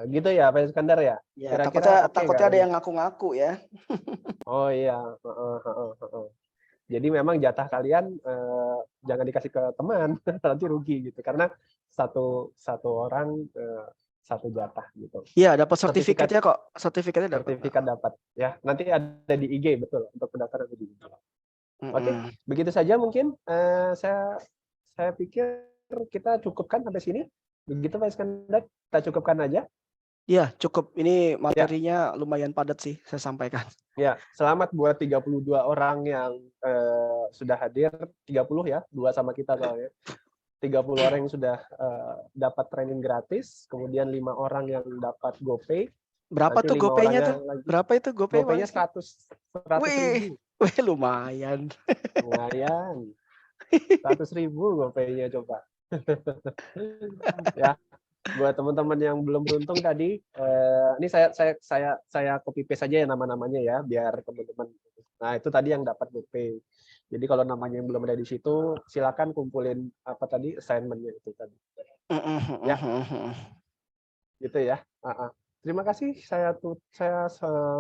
Gitu ya Pak Iskandar ya. Ya, Kira-kira takutnya ada yang ngaku-ngaku ya. Oh iya. Jadi memang jatah kalian jangan dikasih ke teman, nanti rugi gitu. Karena satu orang satu jatah gitu. Iya, dapat sertifikatnya kok. Sertifikatnya dapat. Sertifikat dapat ya. Nanti ada di IG betul untuk pendaftaran di IG. Oke, begitu saja mungkin saya pikir kita cukupkan sampai sini. Begitu Pak Iskandar, kita cukupkan aja. Iya, cukup. Ini materinya lumayan padat sih saya sampaikan. Ya, selamat buat 32 orang yang sudah hadir, 30 ya, 2 sama kita soalnya. 30 orang yang sudah dapat training gratis, kemudian 5 orang yang dapat GoPay. Berapa tuh GoPay-nya tuh? Berapa itu GoPay? GoPay-nya 100 ribu. Wih, lumayan. Lumayan. 100 ribu GoPay-nya coba. Ya, buat teman-teman yang belum beruntung tadi, ini saya copy paste saja ya nama-namanya ya, biar teman-teman. Nah itu tadi yang dapat GoPay. Jadi kalau namanya yang belum ada di situ, silakan kumpulin apa tadi assignment-nya itu tadi. Ya, gitu ya. Terima kasih. Saya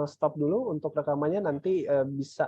stop dulu untuk rekamannya. Nanti bisa